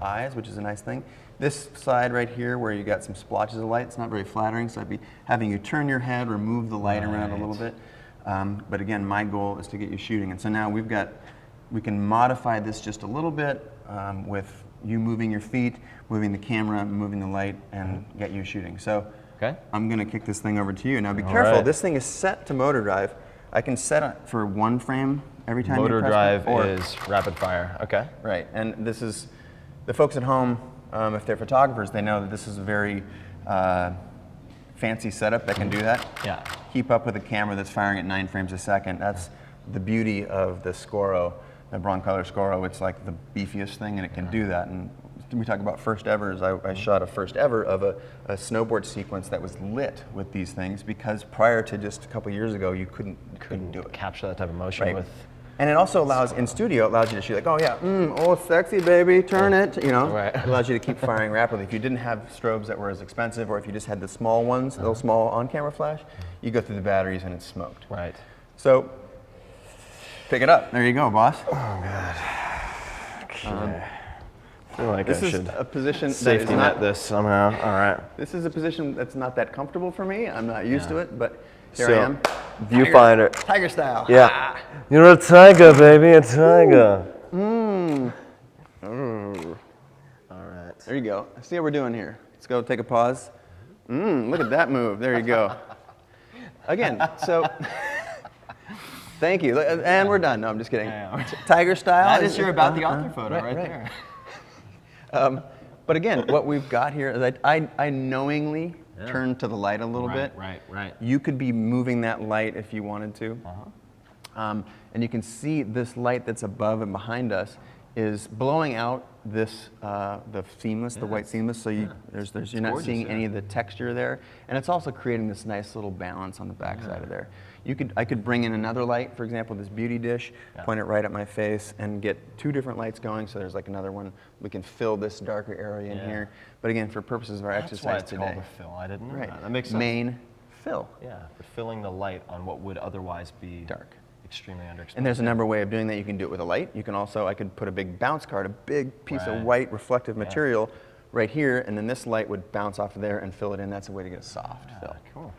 eyes, which is a nice thing. This side right here where you got some splotches of light, it's not very flattering, so I'd be having you turn your head or move the light around a little bit. But again, my goal is to get you shooting. And so now we can modify this just a little bit with you moving your feet, moving the camera, moving the light, and get you shooting. So I'm gonna kick this thing over to you. Now be careful, right. This thing is set to motor drive. I can set it for 1 frame every time Motor you press drive it, or- is rapid fire. Okay. Right, and this is, the folks at home, if they're photographers, they know that this is a very fancy setup that can do that. Yeah. Keep up with a camera that's firing at 9 frames a second. That's the beauty of the Scoro, the Broncolor Scoro. It's like the beefiest thing, and it can do that. And we talk about first evers. I shot a first ever of a snowboard sequence that was lit with these things because prior to just a couple years ago, you couldn't do it. Capture that type of motion Right. with. And it also allows, in studio, it allows you to shoot like, oh yeah, oh sexy baby, turn it, you know. Right. It allows you to keep firing rapidly. If you didn't have strobes that were as expensive, or if you just had the small ones, the little small on-camera flash, you go through the batteries and it's smoked. Right. So, pick it up. There you go, boss. Oh God. Okay. I feel like This I is should a position that is safety not, net this somehow. All right. this is a position that's not that comfortable for me. I'm not used to it, but here So, I am. Viewfinder. Tiger style. Yeah. You're a tiger, baby, a tiger. All right. There you go. See how we're doing here. Let's go take a pause. Look at that move. There you go. Again, so thank you. And we're done. No, I'm just kidding. Tiger style. That is your about the author photo right there. But again, what we've got here is I knowingly turned to the light a little bit. Right. You could be moving that light if you wanted to. And you can see this light that's above and behind us is blowing out this the seamless, the white seamless. So you're not gorgeous, seeing any of the texture there, and it's also creating this nice little balance on the back side of there. I could bring in another light, for example, this beauty dish, point it right at my face, and get 2 different lights going. So there's like another one. We can fill this darker area in here. But again, for purposes of our That's why exercise it's today, called a fill. I didn't know right? that. That makes sense. Main fill. Yeah, for filling the light on what would otherwise be Dark. extremely underexposed. And there's a number of ways of doing that. You can do it with a light. You can also, I could put a big bounce card, a big piece of white reflective material right here, and then this light would bounce off of there and fill it in. That's a way to get a soft fill. Cool.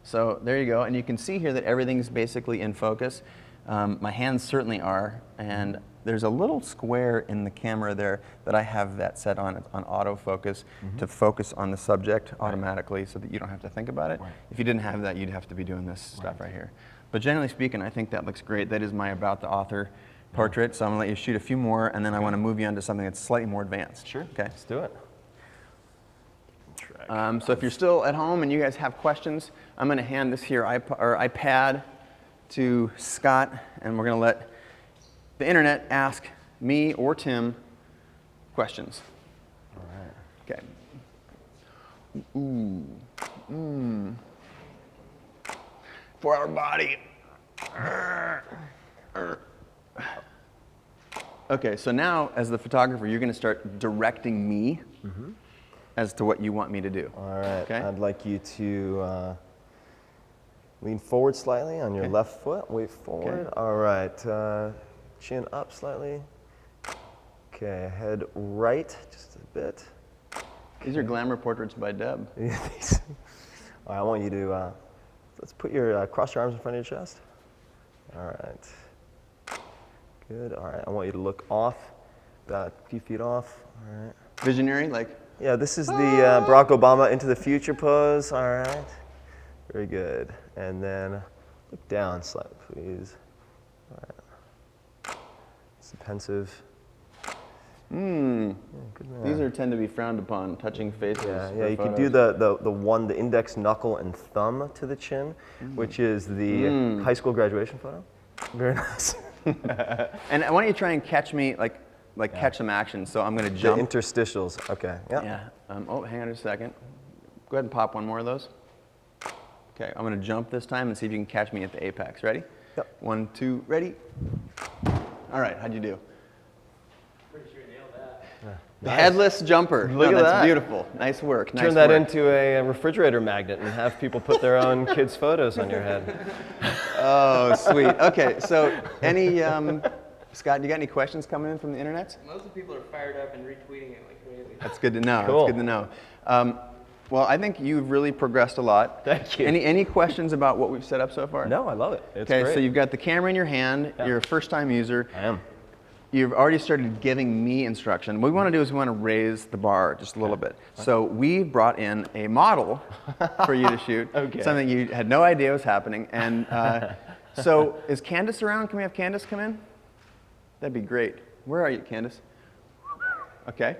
So there you go. And you can see here that everything's basically in focus. My hands certainly are. And there's a little square in the camera there that I have that set on autofocus to focus on the subject automatically so that you don't have to think about it. If you didn't have that, you'd have to be doing this stuff right here. But generally speaking, I think that looks great. That is my about the author portrait. So I'm going to let you shoot a few more, and then I want to move you on to something that's slightly more advanced. Sure. Okay. Let's do it. So if you're still at home and you guys have questions, I'm going to hand this here iPad to Scott, and we're going to let the internet ask me or Tim questions. All right. Okay. For our body. Okay, so now as the photographer, you're going to start directing me as to what you want me to do. All right. Okay. I'd like you to lean forward slightly on your Okay. left foot. Weight forward. Okay. All right. Chin up slightly. Okay. Head right just a bit. These are glamour portraits by Deb. All right. I want you to let's put your cross your arms in front of your chest. All right. Good. All right. I want you to look off, about a few feet off. All right. Visionary, like. Yeah, this is the Barack Obama into the future pose. All right. Very good. And then look down slightly, please. All right. It's pensive. Hmm. Yeah, good man. These tend to be frowned upon, touching faces. Yeah, for you could photos. do the index knuckle and thumb to the chin, which is the high school graduation photo. Very nice. And why don't you try and catch me, like catch some action. So I'm going to The jump. interstitials. Okay. Yeah. Yeah. Oh, hang on a second. Go ahead and pop one more of those. Okay, I'm going to jump this time and see if you can catch me at the apex. Ready? Yep. 1, 2, ready? All right, how'd you do? Pretty sure you nailed that. The headless jumper. Look No, at that's that. beautiful. Nice work. Nice Turn that work. into a refrigerator magnet and have people put their own kids' photos on your head. Oh, sweet. Okay, so any, Scott, you got any questions coming in from the internet? Most of the people are fired up and retweeting it like crazy. That's good to know. Cool. That's good to know. Well, I think you've really progressed a lot. Thank you. Any questions about what we've set up so far? No, I love it. It's Okay, great. so you've got the camera in your hand. Yeah. You're a first-time user. I am. You've already started giving me instruction. What we want to do is we want to raise the bar just a little bit. So we brought in a model for you to shoot, Okay. something you had no idea was happening. And so is Candace around? Can we have Candace come in? That'd be great. Where are you, Candace? Okay.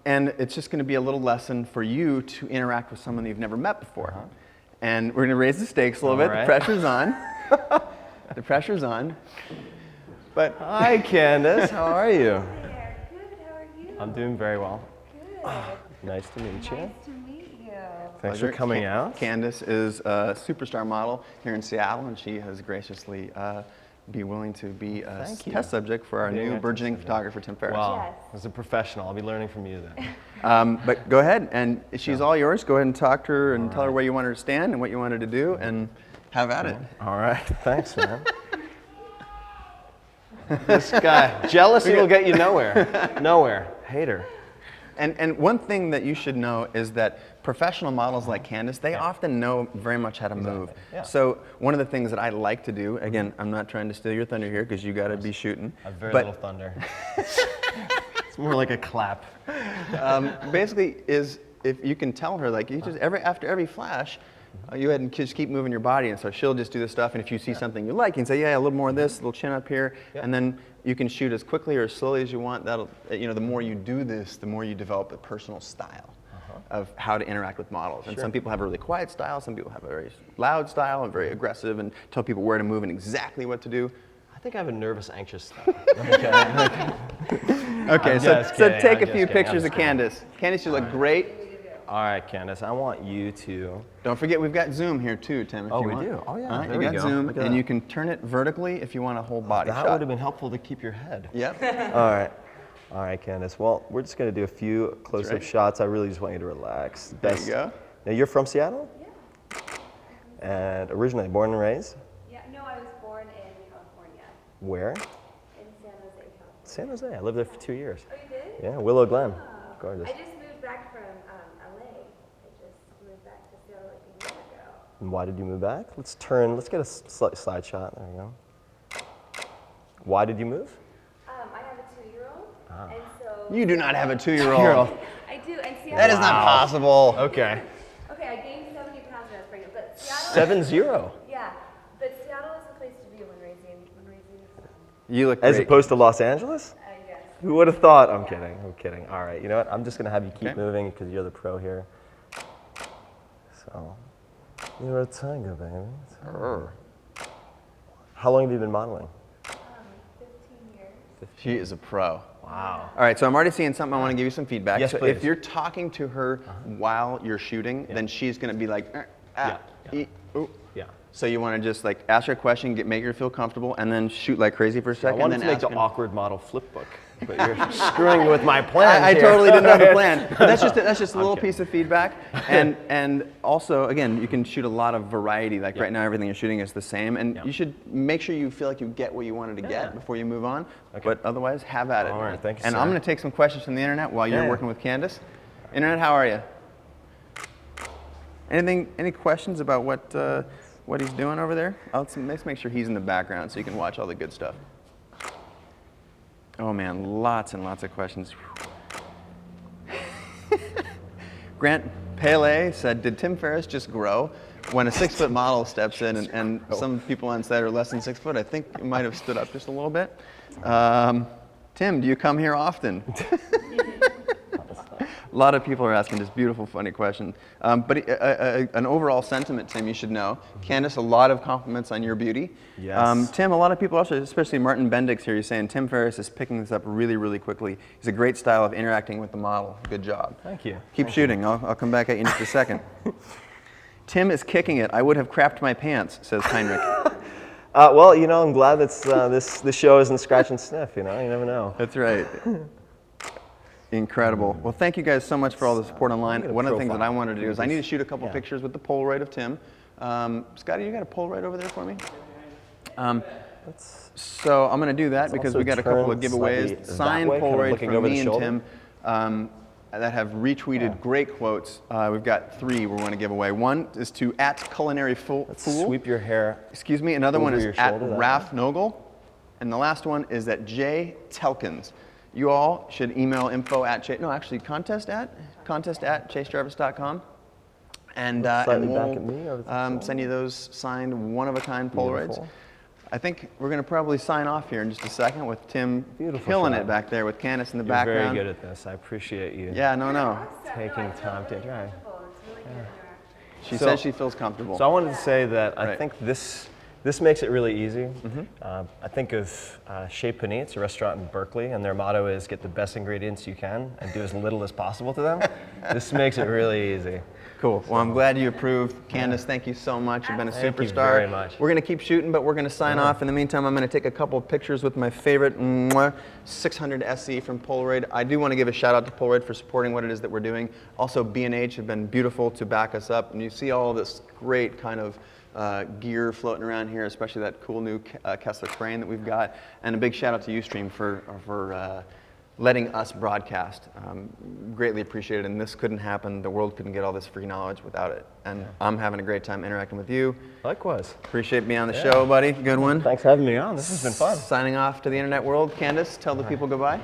And it's just going to be a little lesson for you to interact with someone that you've never met before. And we're going to raise the stakes a little All bit. right. The pressure's on. The pressure's on. But Hi, Candace. How are you? There. Good. How are you? I'm doing very well. Good. Nice to meet you. Nice to meet you. Thanks for coming out. Candace is a superstar model here in Seattle, and she has graciously be willing to be a Thank you. test subject for our Being new our burgeoning test photographer, Tim Ferriss. Wow. Yes. As a professional, I'll be learning from you then. But go ahead, and she's all yours. Go ahead and talk to her and tell her where you want her to stand and what you want her to do, and have at it. All right. Thanks, man. This guy. Jealousy will get you nowhere. Nowhere. Hater. And one thing that you should know is that professional models like Candace, they often know very much how to move. Yeah. So one of the things that I like to do, again, I'm not trying to steal your thunder here because you got to be shooting. I have very but little thunder. It's more like a clap. basically is if you can tell her, like, you just after every flash, you go ahead and just keep moving your body, and so she'll just do this stuff. And if you see something you like, you can say, yeah, a little more of this, a little chin up here, and then you can shoot as quickly or as slowly as you want. That'll, the more you do this, the more you develop a personal style of how to interact with models. And some people have a really quiet style, some people have a very loud style and very aggressive, and tell people where to move and exactly what to do. I think I have a nervous, anxious style. Okay, I'm so just kidding, take I'm a few just kidding, pictures I'm of just kidding. Candace. Candace, you look great. All right, Candace, I want you to. Don't forget, we've got Zoom here too, Tim, if Oh, you we want. do? Oh, yeah, All right, there you we got go. Zoom, Look at and that. you can turn it vertically if you want a whole body That shot. would have been helpful to keep your head. Yep. All right. All right, Candace. Well, we're just going to do a few close-up right. shots. I really just want you to relax. There you go. Now, you're from Seattle? Yeah. And originally born and raised? Yeah. No, I was born in California, Where? in San Jose, California. San Jose. I lived there for 2 years. Oh, you did? Yeah, Willow Glen. Oh. Gorgeous. I just moved back from LA. I just moved back to Seattle like a year ago. And why did you move back? Let's get a slide shot. There you go. Why did you move? I have a 2-year-old, Ah. and so. You do not have a 2-year-old. I do, and Seattle. That is not possible. Okay. Okay, I gained 70 pounds when I was pregnant, but Seattle. 7-0. Yeah, but Seattle is the place to be when raising. You look As great. opposed to Los Angeles? I guess. Who would have thought? I'm kidding. I'm kidding. All right. You know what? I'm just going to have you keep Okay. moving because you're the pro here. So, you're a tiger, baby. How long have you been modeling? 15 years. She is a pro. Wow. All right, so I'm already seeing something. I want to give you some feedback. Yes, so please. if you're talking to her while you're shooting, then she's going to be like, Yeah. ooh. Yeah. So you want to just ask her a question, make her feel comfortable, and then shoot like crazy for a I second. wanted and to then make the ask her- awkward model flip book. But you're screwing with my plan. I totally didn't know the plan. But that's just a little piece of feedback. And also, again, you can shoot a lot of variety. Like right now, everything you're shooting is the same. And you should make sure you feel like you get what you wanted to get before you move on. Okay. But otherwise, have at it. All right, thank you, And sir. I'm going to take some questions from the internet while you're working with Candace. Internet, how are you? Any questions about what he's doing over there? Let's make sure he's in the background so you can watch all the good stuff. Oh man, lots and lots of questions. Grant Pele said, did Tim Ferriss just grow? When a 6-foot model steps in and some people on set are less than 6 foot, I think you might have stood up just a little bit. Tim, do you come here often? A lot of people are asking this beautiful, funny question. But an overall sentiment, Tim, you should know. Candace, a lot of compliments on your beauty. Yes. Tim, a lot of people also, especially Martin Bendix here, he's saying Tim Ferriss is picking this up really, really quickly. He's a great style of interacting with the model. Good job. Thank you. Keep shooting. I'll come back at you in just a second. Tim is kicking it. I would have crapped my pants, says Heinrich. Well, you know, I'm glad that this show isn't scratch and sniff. You know, you never know. That's right. Incredible. Well, thank you guys so much for all the support online. One of the things that I wanted to do is I need to shoot a couple pictures with the Polaroid of Tim. Scotty, you got a Polaroid over there for me? So I'm going to do that because we got a couple of giveaways. Signed Polaroid from me and Tim that have retweeted great quotes. We've got 3 we want to give away. One is to @CulinaryFool. Sweep your hair. Excuse me. Another one is your shoulder, that @Raf Nogel. And the last one is @J Telkins. You all should email contest at ChaseJarvis.com. And we'll send you those signed one-of-a-kind Polaroids. Beautiful. I think we're going to probably sign off here in just a second with Tim killing it back there with Candace in the You're background. very good at this. I appreciate you. Yeah, no. Taking time to interact. She says she feels comfortable. So I wanted to say that I think this makes it really easy. I think of Chez Panisse, it's a restaurant in Berkeley, and their motto is get the best ingredients you can and do as little as possible to them. This makes it really easy. Cool. Well, I'm glad you approve. Candace, thank you so much. You've been a superstar. Thank you very much. We're going to keep shooting, but we're going to sign off. In the meantime, I'm going to take a couple of pictures with my favorite 600 SE from Polaroid. I do want to give a shout out to Polaroid for supporting what it is that we're doing. Also, B&H have been beautiful to back us up. And you see all this great kind of gear floating around here, especially that cool new Kessler crane that we've got. And a big shout out to Ustream for letting us broadcast. Greatly appreciated, and this couldn't happen. The world couldn't get all this free knowledge without it. And I'm having a great time interacting with you. Likewise. Appreciate being on the show, buddy. Good one. Thanks for having me on. This has been fun. Signing off to the internet world. Candace, tell the people goodbye.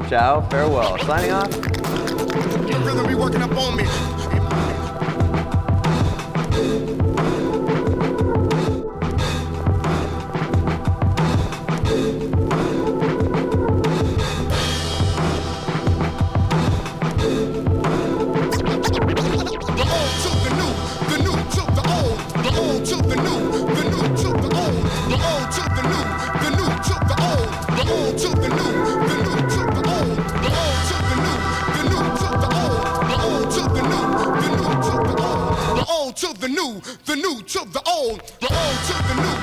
Ciao, farewell. Signing off. The rhythm be working up on me. The new to the old, the old to the new.